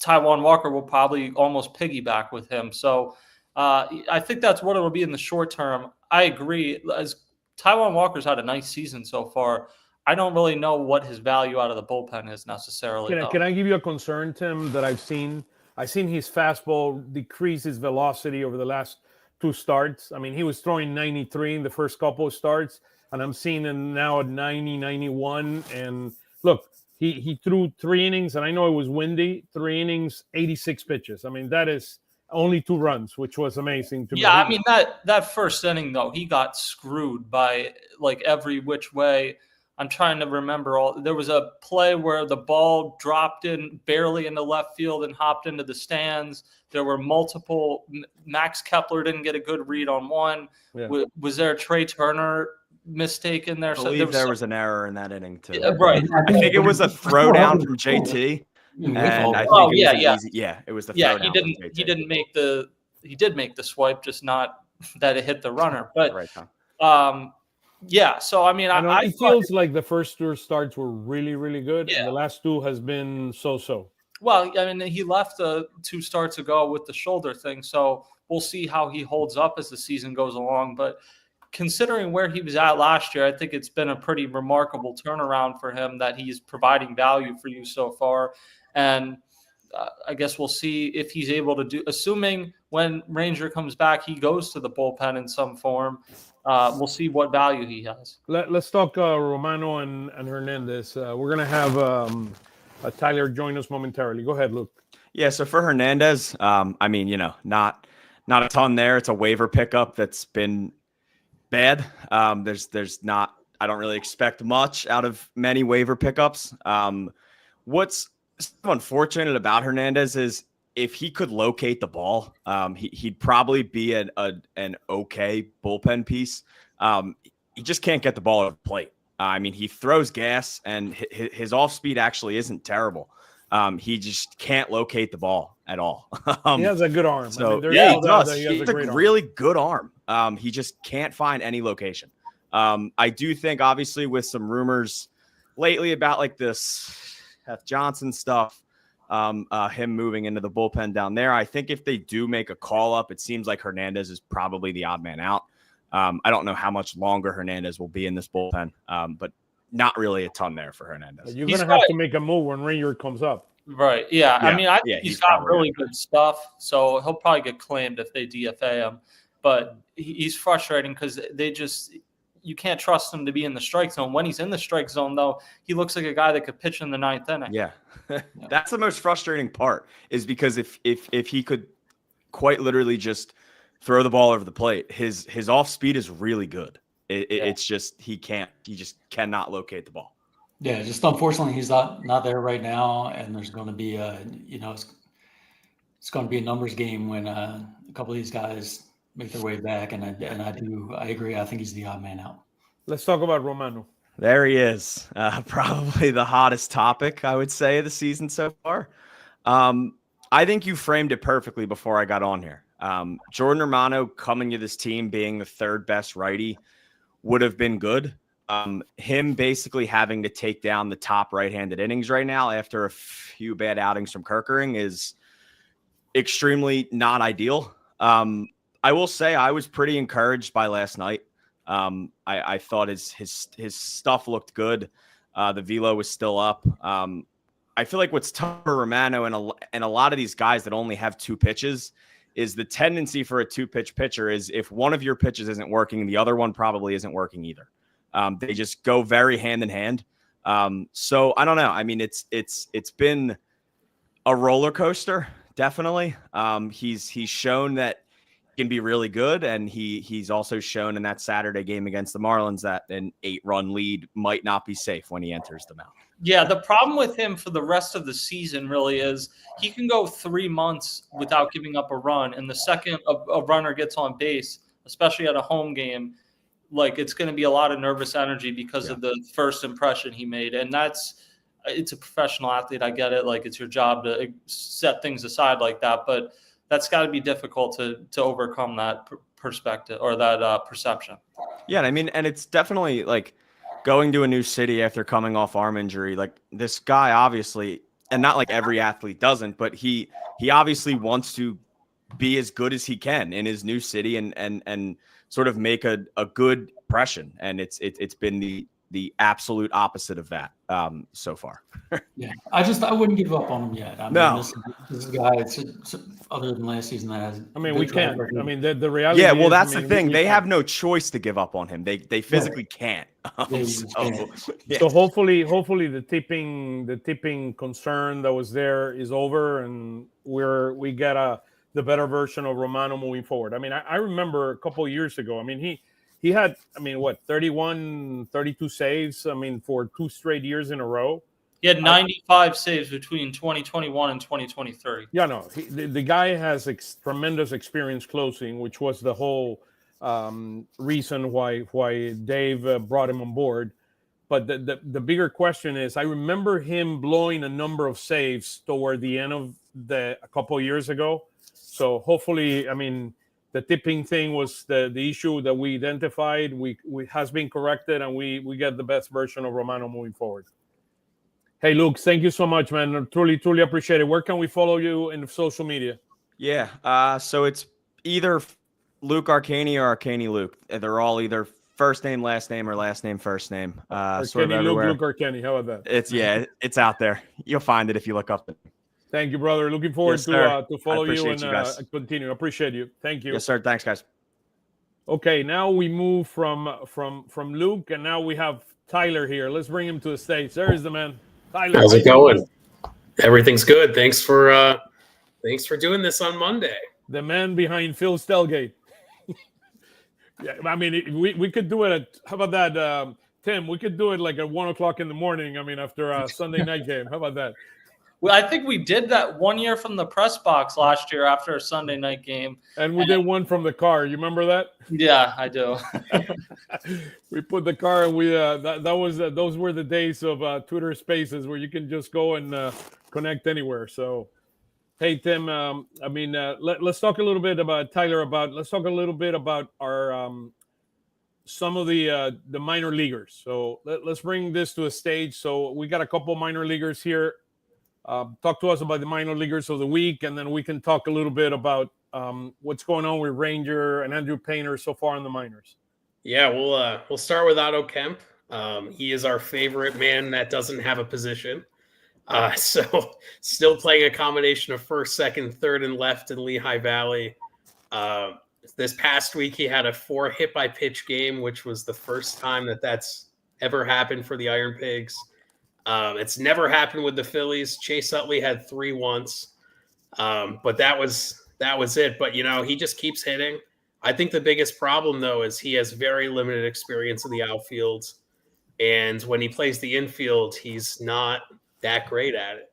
Taijuan Walker will probably almost piggyback with him. So I think that's what it'll be in the short term. I agree. As Taijuan Walker's had a nice season so far, I don't really know what his value out of the bullpen is necessarily. Can I give you a concern, Tim, that I've seen? I've seen his fastball decrease his velocity over the last 2 starts. I mean, he was throwing 93 in the first couple of starts, and I'm seeing him now at 90, 91. And look, he threw 3 innings, and I know it was windy, 3 innings, 86 pitches. I mean, that is only 2 runs, which was amazing to me. Yeah, I mean, that first inning, though, he got screwed by like every which way. I'm trying to remember there was a play where the ball dropped in barely into left field and hopped into the stands. There were multiple. Max Kepler didn't get a good read on one. Yeah. Was there a Trey Turner mistake in there? I believe there was an error in that inning too. Right. I think it was a throwdown from JT. And I think it was easy. Yeah, it was the throwdown. He didn't make the. He did make the swipe, just not that it hit the runner. But right, yeah. So I mean, it feels like the first 2 starts were really, really good, Yeah. and the last 2 has been so-so. Well, I mean, he left 2 starts ago with the shoulder thing, so we'll see how he holds up as the season goes along. But considering where he was at last year, I think it's been a pretty remarkable turnaround for him that he's providing value for you so far. And I guess we'll see if he's able to do, assuming when Ranger comes back, he goes to the bullpen in some form. We'll see what value he has. Let's talk Romano and Hernandez. We're going to have Tyler join us momentarily. Go ahead, Luke. Yeah, so for Hernandez, I mean, not a ton there. It's a waiver pickup that's been bad. There's not, I don't really expect much out of many waiver pickups. What's unfortunate about Hernandez is if he could locate the ball, he'd probably be an okay bullpen piece. He just can't get the ball at the plate. I mean, he throws gas, and his off speed actually isn't terrible. He just can't locate the ball at all. He has a good arm. So there's he no doubt does. that he has He's a a great arm. really good arm. He just can't find any location. I do think, obviously, with some rumors lately about like this Heth Johnson stuff, him moving into the bullpen down there, I think if they do make a call up, it seems like Hernandez is probably the odd man out. I don't know how much longer Hernandez will be in this bullpen, but not really a ton there for Hernandez. You're going to have to make a move when Rainier comes up. Right. Yeah. I mean, I think he's got really good stuff. So he'll probably get claimed if they DFA him. But he's frustrating because you can't trust him to be in the strike zone. When he's in the strike zone, though, he looks like a guy that could pitch in the ninth inning. Yeah. That's the most frustrating part, is because if he could quite literally just throw the ball over the plate, his off speed is really good. It's just he just cannot locate the ball. Yeah, just unfortunately he's not there right now, and there's going to be it's going to be a numbers game when a couple of these guys make their way back, and I agree. I think he's the odd man out. Let's talk about Romano. There he is, probably the hottest topic, I would say, of the season so far. I think you framed it perfectly before I got on here. Jordan Romano coming to this team being the third best righty would have been good. Him basically having to take down the top right-handed innings right now after a few bad outings from Kerkering is extremely not ideal. I will say I was pretty encouraged by last night. I thought his stuff looked good. The velo was still up. I feel like what's tough for Romano and a lot of these guys that only have two pitches is the tendency for a two-pitch pitcher is if one of your pitches isn't working, the other one probably isn't working either. They just go very hand in hand. So I don't know. I mean, it's been a roller coaster, definitely. He's shown that he can be really good, and he's also shown in that Saturday game against the Marlins that an 8-run lead might not be safe when he enters the mound. Yeah, the problem with him for the rest of the season really is he can go 3 months without giving up a run, and the second a runner gets on base, especially at a home game, like it's going to be a lot of nervous energy because of the first impression he made. And it's a professional athlete. I get it. Like it's your job to set things aside like that, but that's got to be difficult to overcome that perspective or that perception. Yeah. I mean, and it's definitely like going to a new city after coming off arm injury. Like this guy obviously, and not like every athlete doesn't, but he obviously wants to be as good as he can in his new city and sort of make a good impression. And it's been the absolute opposite of that so far. Yeah, I wouldn't give up on him yet. I mean, this guy, other than last season, that has. I mean, we can't. I mean, the reality. Yeah, well, is, that's the thing. They have no choice to give up on him. They physically can't. So hopefully the tipping concern that was there is over, and we get the better version of Romano moving forward. I mean, I remember a couple of years ago. I mean, he had, 31, 32 saves. I mean, for 2 straight years in a row. He had 95 saves between 2021 and 2023. Yeah, no, the guy has tremendous experience closing, which was the whole reason why Dave brought him on board. But the bigger question is, I remember him blowing a number of saves toward the end of a couple of years ago. So hopefully, I mean, the tipping thing was the issue that we identified. We has been corrected, and we get the best version of Romano moving forward. Hey, Luke, thank you so much, man. I truly appreciate it. Where can we follow you in social media? Yeah, so it's either Luke Arcani or Arcani Luke. They're all either first name, last name, or last name, first name. Sort of everywhere. Luke Arcani. How about that? It's out there. You'll find it if you look up. Thank you, brother. Looking forward to follow you and continue. Appreciate you. Thank you. Yes, sir. Thanks, guys. Okay, now we move from Luke, and now we have Tyler here. Let's bring him to the stage. There is the man. Tyler, how's it going? Everything's good. Thanks for doing this on Monday. The man behind Phil's tailgate. Yeah, I mean, we could do it how about that, Tim? We could do it like at 1:00 in the morning. I mean, after a Sunday night game. How about that? Well, I think we did that one year from the press box last year after a Sunday night game. And we did one from the car. You remember that? Yeah, I do. We put the car and we those were the days of Twitter Spaces where you can just go and connect anywhere. So, hey Tim, let's talk a little bit about Tyler. Let's talk a little bit about our some of the minor leaguers. So let's bring this to a stage. So we got a couple minor leaguers here. Talk to us about the minor leaguers of the week, and then we can talk a little bit about what's going on with Ranger and Andrew Painter so far in the minors. Yeah, we'll start with Otto Kemp. He is our favorite man that doesn't have a position. So still playing a combination of first, second, third, and left in Lehigh Valley. This past week, he had a 4 hit by pitch game, which was the first time that's ever happened for the Iron Pigs. It's never happened with the Phillies. Chase Utley had 3 once, but that was it. But he just keeps hitting. I think the biggest problem though is he has very limited experience in the outfield, and when he plays the infield, he's not that great at it.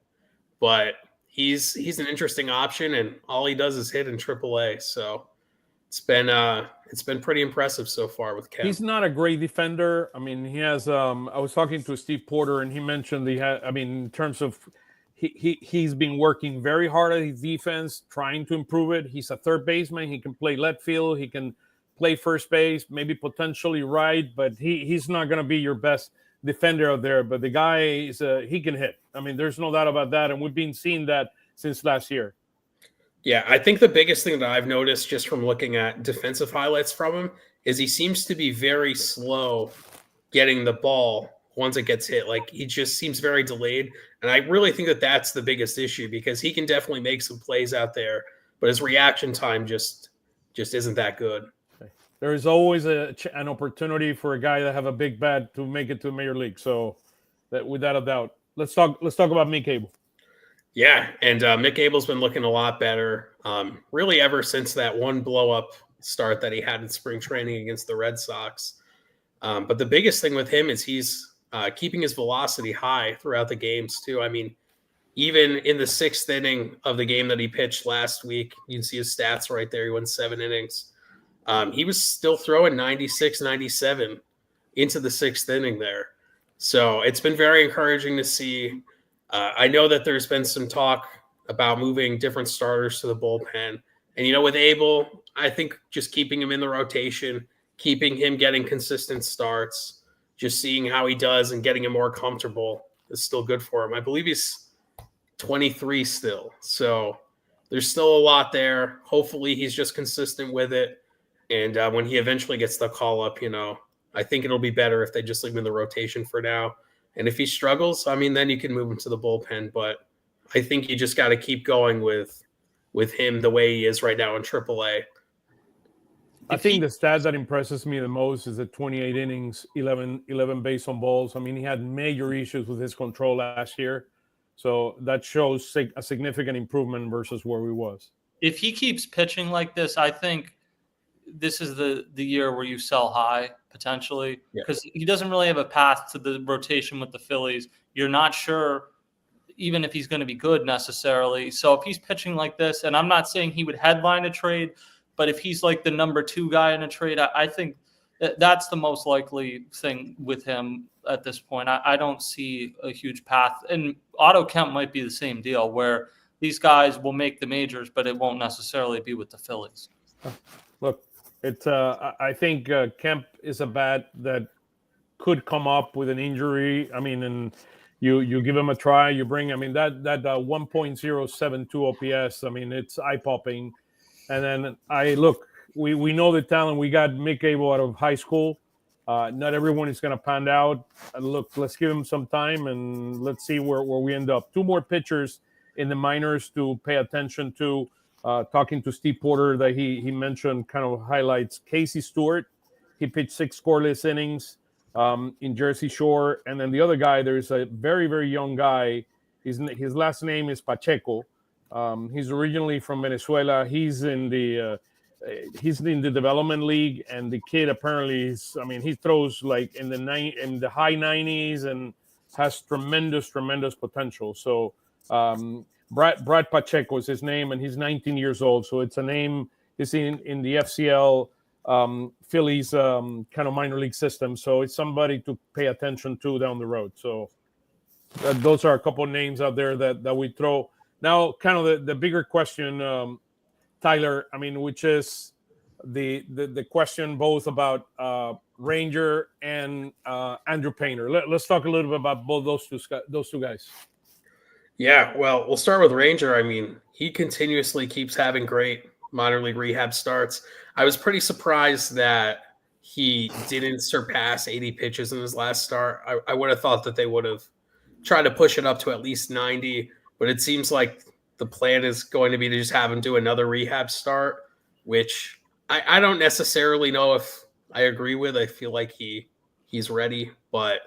But he's an interesting option, and all he does is hit in AAA. So it's been pretty impressive so far with Kemp. He's not a great defender. I mean, he has. I was talking to Steve Porter, and he mentioned in terms of he's been working very hard at his defense, trying to improve it. He's a third baseman. He can play left field. He can play first base, maybe potentially right, but he's not going to be your best defender out there. But the guy he can hit. I mean, there's no doubt about that, and we've been seeing that since last year. Yeah, I think the biggest thing that I've noticed just from looking at defensive highlights from him is he seems to be very slow getting the ball once it gets hit. Like, he just seems very delayed. And I really think that that's the biggest issue, because he can definitely make some plays out there, but his reaction time just isn't that good. There is always an opportunity for a guy that have a big bat to make it to Major League. So that, without a doubt, let's talk about Mick Abel. Yeah, and Mick Abel's been looking a lot better, really ever since that one blow-up start that he had in spring training against the Red Sox. But the biggest thing with him is he's keeping his velocity high throughout the games, too. I mean, even in the 6th inning of the game that he pitched last week, you can see his stats right there. He went 7 innings. He was still throwing 96, 97 into the 6th inning there. So it's been very encouraging to see. I know that there's been some talk about moving different starters to the bullpen. And, with Abel, I think just keeping him in the rotation, keeping him getting consistent starts, just seeing how he does and getting him more comfortable is still good for him. I believe he's 23 still. So there's still a lot there. Hopefully he's just consistent with it. And when he eventually gets the call up, I think it'll be better if they just leave him in the rotation for now. And if he struggles, then you can move him to the bullpen. But I think you just got to keep going with him the way he is right now in AAA. I think the stat that impresses me the most is the 28 innings, 11 base on balls. I mean, he had major issues with his control last year. So that shows a significant improvement versus where he was. If he keeps pitching like this, I think this is the year where you sell high potentially, because he doesn't really have a path to the rotation with the Phillies. You're not sure even if he's going to be good necessarily. So if he's pitching like this, and I'm not saying he would headline a trade, but if he's like the number 2 guy in a trade, I think that's the most likely thing with him at this point. I don't see a huge path. And Otto Kemp might be the same deal, where these guys will make the majors, but it won't necessarily be with the Phillies. Look, I think Kemp is a bat that could come up with an injury. I mean, and you give him a try, you bring. I mean, that 1.072 OPS. I mean, it's eye popping. And then we know the talent. We got Mick Abel out of high school. Not everyone is going to pan out. Look, let's give him some time and let's see where we end up. 2 more pitchers in the minors to pay attention to. Talking to Steve Porter, that he mentioned kind of highlights. Casey Stewart, he pitched 6 scoreless innings in Jersey Shore. And then the other guy, there's a very, very young guy. His last name is Pacheco. He's originally from Venezuela. He's in the development league, and the kid apparently he throws like in the high 90s and has tremendous potential. So Brad Pacheco is his name, and he's 19 years old. So it's a name. It's in the FCL Phillies kind of minor league system. So it's somebody to pay attention to down the road. So those are a couple of names out there that we throw. Now, kind of the bigger question, Tyler, I mean, which is the question both about Ranger and Andrew Painter. Let's talk a little bit about both those two guys. Yeah, well, we'll start with Ranger. I mean, he continuously keeps having great minor league rehab starts. I was pretty surprised that he didn't surpass 80 pitches in his last start. I would have thought that they would have tried to push it up to at least 90, but it seems like the plan is going to be to just have him do another rehab start, which I don't necessarily know if I agree with. I feel like he's ready, but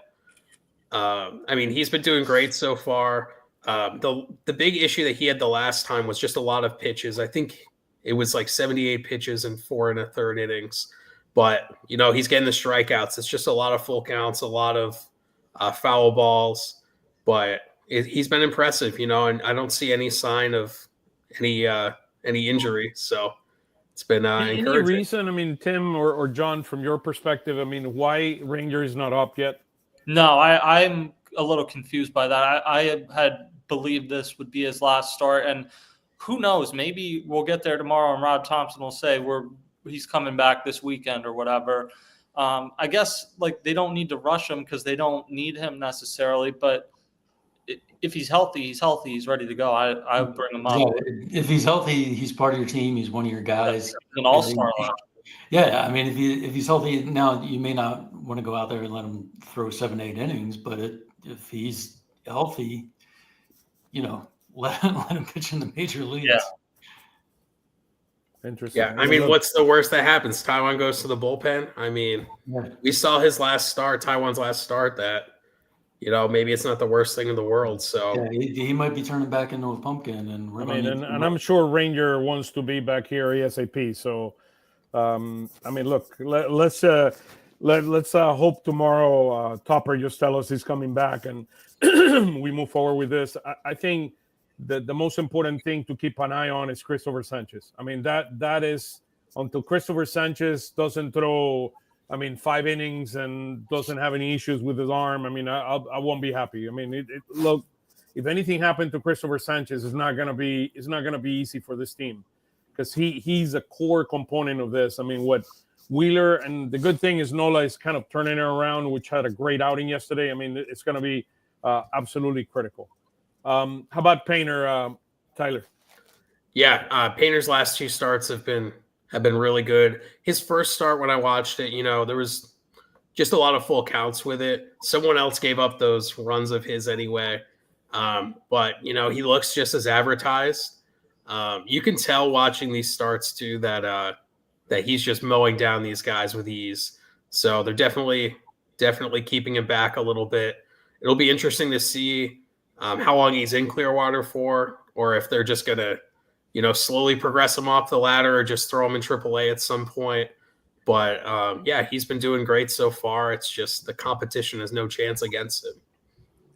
I mean, he's been doing great so far. The big issue that he had the last time was just a lot of pitches. I think it was like 78 pitches in 4 1/3 innings. But, you know, he's getting the strikeouts. It's just a lot of full counts, a lot of foul balls. But he's been impressive, you know, and I don't see any sign of any injury. So it's been Any encouraging. reason, I mean, Tim or John, from your perspective, I mean, why Ranger is not up yet? No, I'm a little confused by that. I had believed this would be his last start, and who knows? Maybe we'll get there tomorrow, and Rod Thompson will say he's coming back this weekend or whatever. I guess like they don't need to rush him because they don't need him necessarily. But if he's healthy, he's healthy. He's ready to go. I would bring him up. Yeah, if he's healthy, he's part of your team. He's one of your guys. An all-star line. Yeah, I mean, if he's healthy now, you may not want to go out there and let him throw 7-8 innings, but if he's healthy, you know, let him pitch in the major leagues. Yeah. Interesting. Yeah, I mean, what's the worst that happens? Taiwan goes to the bullpen. I mean, we saw his last start, Taiwan's last start, that, you know, maybe it's not the worst thing in the world. So yeah, he might be turning back into a pumpkin. And I mean, and I'm sure Ranger wants to be back here ASAP. So, I mean, look, let's hope tomorrow Topper just tell us he's coming back and we move forward with this. I think the most important thing to keep an eye on is Christopher Sanchez. I mean, that is until Christopher Sanchez doesn't throw, I mean, 5 innings and doesn't have any issues with his arm. I mean, I won't be happy. I mean, look, if anything happened to Christopher Sanchez, it's not gonna be easy for this team because he's a core component of this. I mean, what Wheeler, and the good thing is Nola is kind of turning it around, which had a great outing yesterday. I mean, it's going to be absolutely critical. How about Painter, Tyler? yeah, Painter's last 2 starts have been really good. His first start, when I watched it, you know, there was just a lot of full counts with it. Someone else gave up those runs of his anyway. But, you know, he looks just as advertised. You can tell watching these starts too that he's just mowing down these guys with ease. So they're definitely keeping him back a little bit. It'll be interesting to see how long he's in Clearwater for, or if they're just going to, you know, slowly progress him off the ladder or just throw him in AAA at some point. But, yeah, he's been doing great so far. It's just the competition has no chance against him.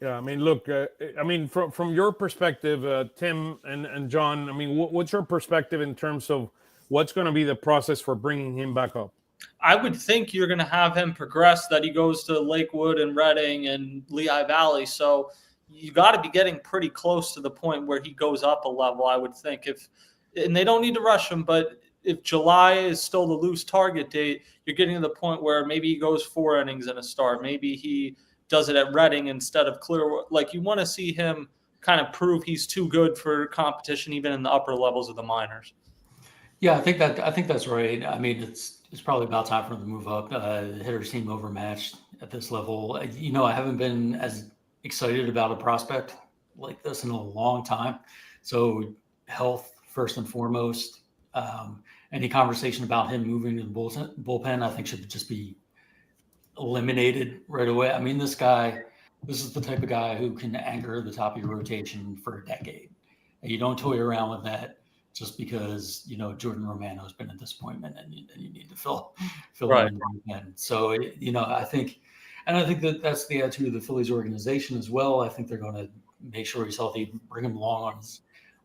Yeah, I mean, look, I mean, from your perspective, Tim and John, I mean, what's your perspective in terms of what's going to be the process for bringing him back up? I would think you're going to have him progress, that he goes to Lakewood and Reading and Lehigh Valley. So you got to be getting pretty close to the point where he goes up a level, I would think. And they don't need to rush him, but if July is still the loose target date, you're getting to the point where maybe he goes 4 innings in a start. Maybe he does it at Reading instead of Clearwater. Like, you want to see him kind of prove he's too good for competition, even in the upper levels of the minors. Yeah, I think that's right. I mean, it's probably about time for him to move up. The hitters seem overmatched at this level. You know, I haven't been as excited about a prospect like this in a long time. So health first and foremost. Any conversation about him moving to the bullpen, I think should just be eliminated right away. I mean, this is the type of guy who can anchor the top of your rotation for a decade. And you don't toy around with that just because, you know, Jordan Romano's been a disappointment and you need to fill Right. in the bullpen. So, you know, I think that's the attitude of the Phillies organization as well. I think they're going to make sure he's healthy, bring him along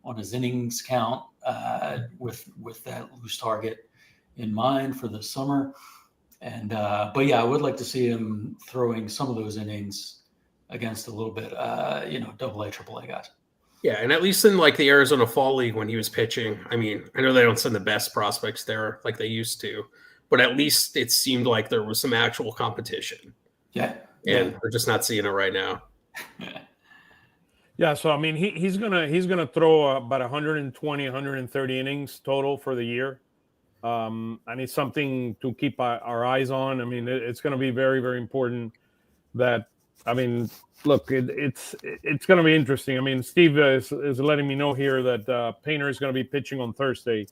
on his innings count with that loose target in mind for the summer. And but yeah, I would like to see him throwing some of those innings against a little bit, double A, triple A guys. Yeah, and at least in like the Arizona Fall League when he was pitching, I mean, I know they don't send the best prospects there like they used to, but at least it seemed like there was some actual competition. Yeah. And we're just not seeing it right now. Yeah, so I mean, he's gonna throw about 120, 130 innings total for the year, and it's something to keep our eyes on. I mean, it's going to be very, very important. That I mean, look, it's going to be interesting. I mean, Steve is letting me know here that Painter is going to be pitching on Thursday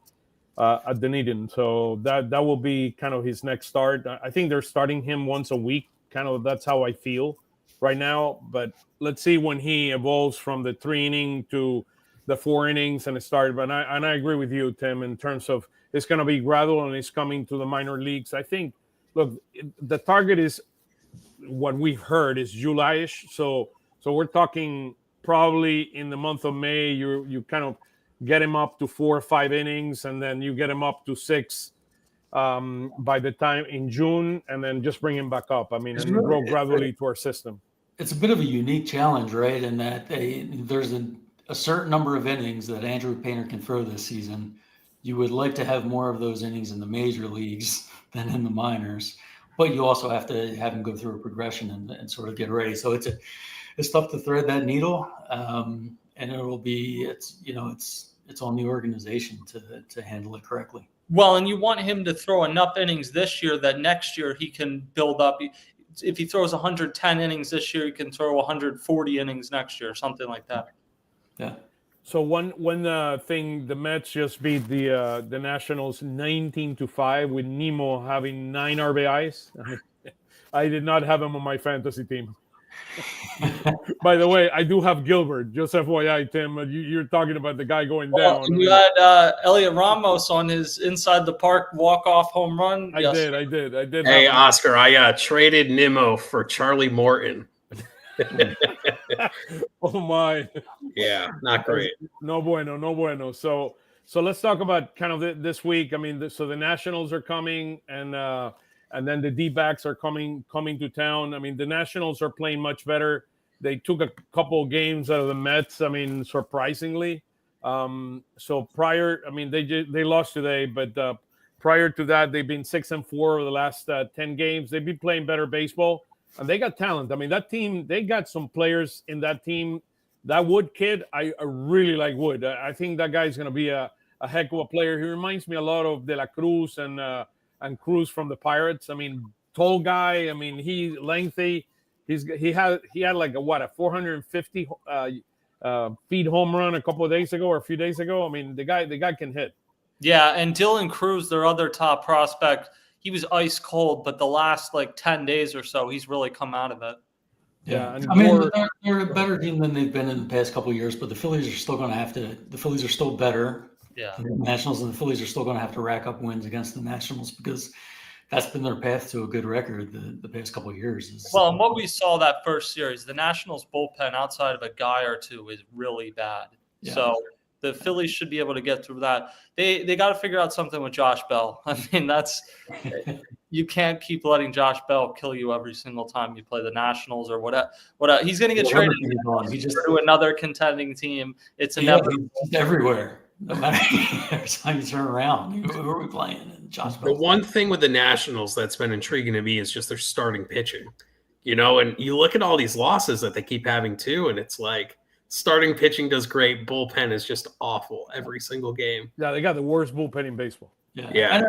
at Dunedin, so that will be kind of his next start. I think they're starting him once a week. Kind of that's how I feel right now, but let's see when he evolves from the 3 inning to the 4 innings and it started. But I agree with you, Tim, in terms of it's going to be gradual and it's coming to the minor leagues. I think, look, the target is what we've heard is July-ish. So we're talking probably in the month of May, you kind of get him up to 4 or 5 innings, and then you get him up to 6 by the time in June, and then just bring him back up. I mean, and grow gradually to our system. It's a bit of a unique challenge, right? In that there's a certain number of innings that Andrew Painter can throw this season. You would like to have more of those innings in the major leagues than in the minors, but you also have to have him go through a progression and sort of get ready. So it's tough to thread that needle, and it's on the organization to handle it correctly. Well, and you want him to throw enough innings this year that next year he can build up. If he throws 110 innings this year, he can throw 140 innings next year, something like that. Yeah. So one thing, the Mets just beat the Nationals 19-5 with Nemo having 9 RBIs. I did not have him on my fantasy team. By the way, I do have Gilbert. Just FYI, Tim, you're talking about the guy going down. You had Elliot Ramos on his inside the park walk-off home run. I did. Hey, Oscar, I traded Nimmo for Charlie Morton. Oh my! Yeah, not great. No bueno. So let's talk about kind of this week. I mean, so the Nationals are coming, and then the D-backs are coming to town. I mean, the Nationals are playing much better. They took a couple of games out of the Mets. I mean, surprisingly. So prior, I mean, they lost today, but prior to that, they've been 6-4 over the last 10 games. They've been playing better baseball, and they got talent. I mean, that team, they got some players in that team. That Wood kid, I really like Wood. I think that guy's going to be a heck of a player. He reminds me a lot of De La Cruz and Cruz from the Pirates. I mean, tall guy. I mean, he's lengthy. He had like a 450 feet home run a couple of days ago or a few days ago. I mean, the guy can hit. Yeah, and Dylan Cruz, their other top prospect, he was ice cold, but the last 10 days or so, he's really come out of it. Yeah, and I mean, they're a better team than they've been in the past couple of years, but the Phillies are still going to have to. The Phillies are still better. Yeah, than the Nationals, and the Phillies are still going to have to rack up wins against the Nationals because that's been their path to a good record the past couple of years. Well, and what we saw that first series, the Nationals bullpen outside of a guy or two is really bad. Yeah. So the Phillies should be able to get through that. They got to figure out something with Josh Bell. I mean, you can't keep letting Josh Bell kill you every single time you play the Nationals or whatever. He's going to get traded to another contending team. It's inevitable. He's everywhere. No matter every time you turn around, who are we playing? And Josh Bell. The one thing with the Nationals that's been intriguing to me is just their starting pitching. And you look at all these losses that they keep having too, and it's like starting pitching does great. Bullpen is just awful every single game. Yeah, they got the worst bullpen in baseball. Yeah.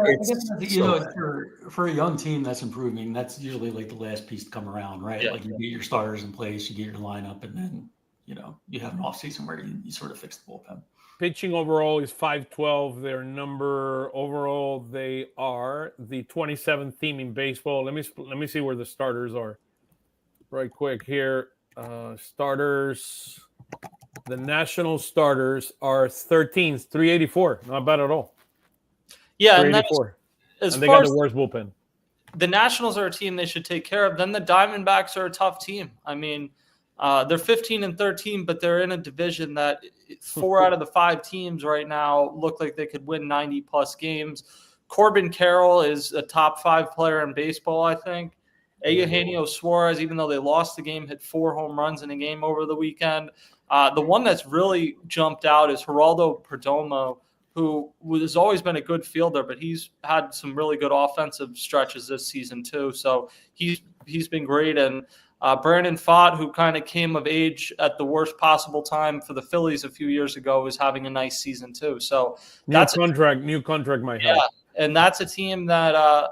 For a young team that's improving, that's usually like the last piece to come around, right? Yeah. Like you get your starters in place, you get your lineup, and then you have an offseason where you sort of fix the bullpen. Pitching overall is 512. Their number overall, they are the 27th team in baseball. Let me see where the starters are. Right quick here. Starters. The national starters are 13th, 384. Not bad at all. Yeah, and they got the worst bullpen. The Nationals are a team they should take care of. Then the Diamondbacks are a tough team. I mean, they're 15-13, but they're in a division that 4 out of the 5 teams right now look like they could win 90-plus games. Corbin Carroll is a top 5 player in baseball, I think. Eugenio Suarez, even though they lost the game, hit 4 home runs in a game over the weekend. The one that's really jumped out is Geraldo Perdomo, who has always been a good fielder, but he's had some really good offensive stretches this season too. So he's been great. And Brandon Pfaadt, who kind of came of age at the worst possible time for the Phillies a few years ago, is having a nice season too. So new contract might help. Yeah, and that's a team that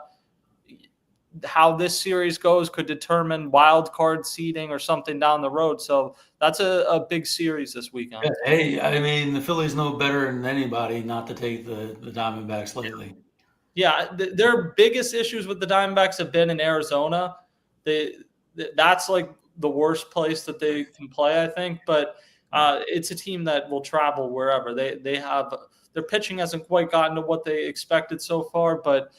how this series goes could determine wild card seeding or something down the road. So that's a big series this weekend. Hey, I mean, the Phillies know better than anybody not to take the Diamondbacks lately. Yeah, their biggest issues with the Diamondbacks have been in Arizona. That's like the worst place that they can play, I think. But it's a team that will travel wherever. They have their pitching hasn't quite gotten to what they expected so far, but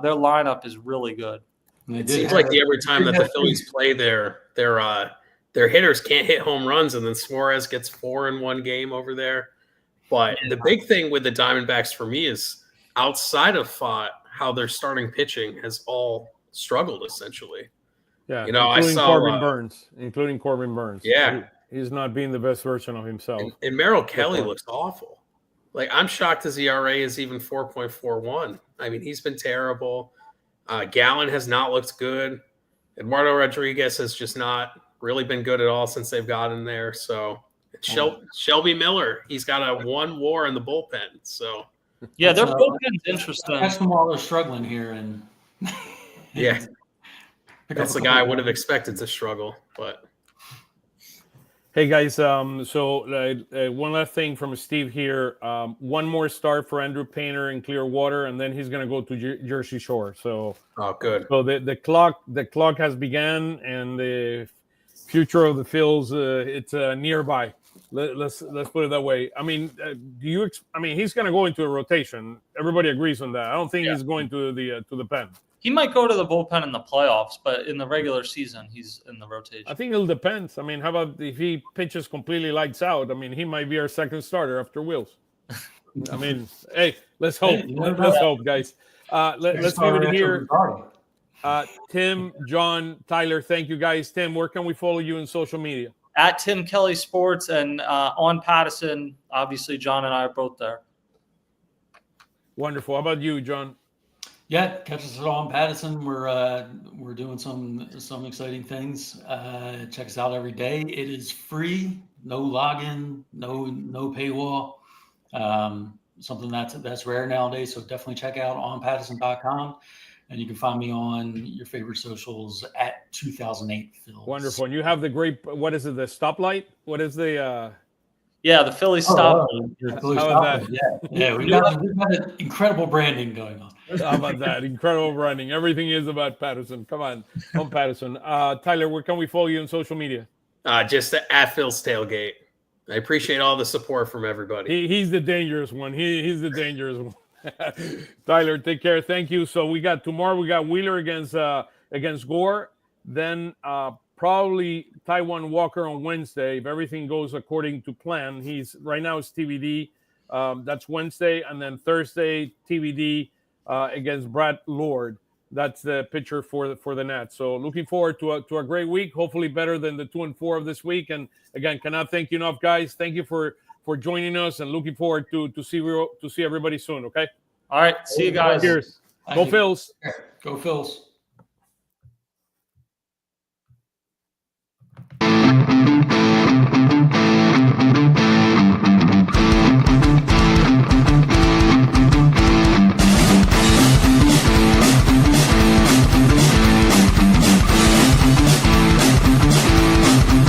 their lineup is really good. It seems like every time that the Phillies play, their hitters can't hit home runs, and then Suarez gets 4 in one game over there. But the big thing with the Diamondbacks for me is outside of Pfaadt, how their starting pitching has all struggled essentially. Yeah, including Corbin Burns. Yeah, he's not being the best version of himself. And Merrill Kelly looks awful. Like, I'm shocked his ERA is even 4.41. I mean, he's been terrible. Gallen has not looked good. Eduardo Rodriguez has just not really been good at all since they've gotten there. So Shelby Miller, he's got a 1 WAR in the bullpen. So yeah, their bullpen's interesting. That's them while they're struggling here, and yeah, that's the guy I would have expected to struggle. But hey guys, so one last thing from Steve here. One more start for Andrew Painter in Clearwater, and then he's going to go to Jersey Shore. So good. So the clock has begun, and the future of the Phils it's nearby. Let's put it that way. I mean, he's going to go into a rotation. Everybody agrees on that. I don't think he's going to the pen. He might go to the bullpen in the playoffs, but in the regular season, he's in the rotation. I think it'll depend. I mean, how about if he pitches completely lights out? I mean, he might be our second starter after Wills. I mean, hey, let's hope. Let's hope, guys. Let's leave it here. Tim, John, Tyler, thank you, guys. Tim, where can we follow you in social media? At Tim Kelly Sports and on Pattison. Obviously, John and I are both there. Wonderful. How about you, John? Yeah, catch us on Pattison. We're doing some exciting things. Check us out every day. It is free, no login, no paywall. Something that's rare nowadays. So definitely check out onpattison.com, and you can find me on your favorite socials at 2008 Phils. Wonderful. And you have the great. What is it? The stoplight? What is the? Yeah, the Phillies stop. Yeah, we've got an incredible branding going on. How about that? Incredible branding. Everything is about Pattison. Come on Pattison. Tyler, where can we follow you on social media? Just at Phil's Tailgate. I appreciate all the support from everybody. He's the dangerous one. He's the dangerous one. Tyler, take care. Thank you. So tomorrow we got Wheeler against Gore. Then probably Taiwan Walker on Wednesday if everything goes according to plan. Right now it's TBD. That's Wednesday, and then Thursday TBD against Brad Lord. That's the pitcher for the Nats. So looking forward to a great week. Hopefully better than the 2-4 of this week. And again, cannot thank you enough, guys. Thank you for joining us, and looking forward to see everybody soon. Okay. All right. See you guys. Cheers. Go Phils. Go Phils.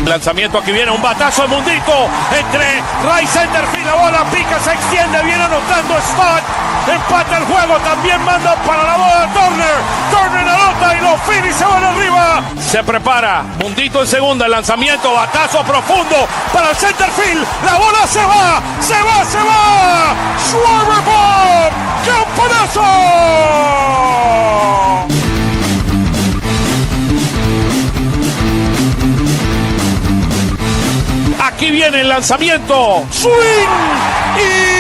Lanzamiento, aquí viene un batazo de Mundito entre right center field, la bola pica, se extiende, viene anotando Stott, empata el juego, también manda para la bola Turner anota y los Phillies se van arriba. Se prepara Mundito en segunda, el lanzamiento, batazo profundo para el center field, la bola se va, Schwarber Bob, ¡campanazo! Aquí viene el lanzamiento. Swing y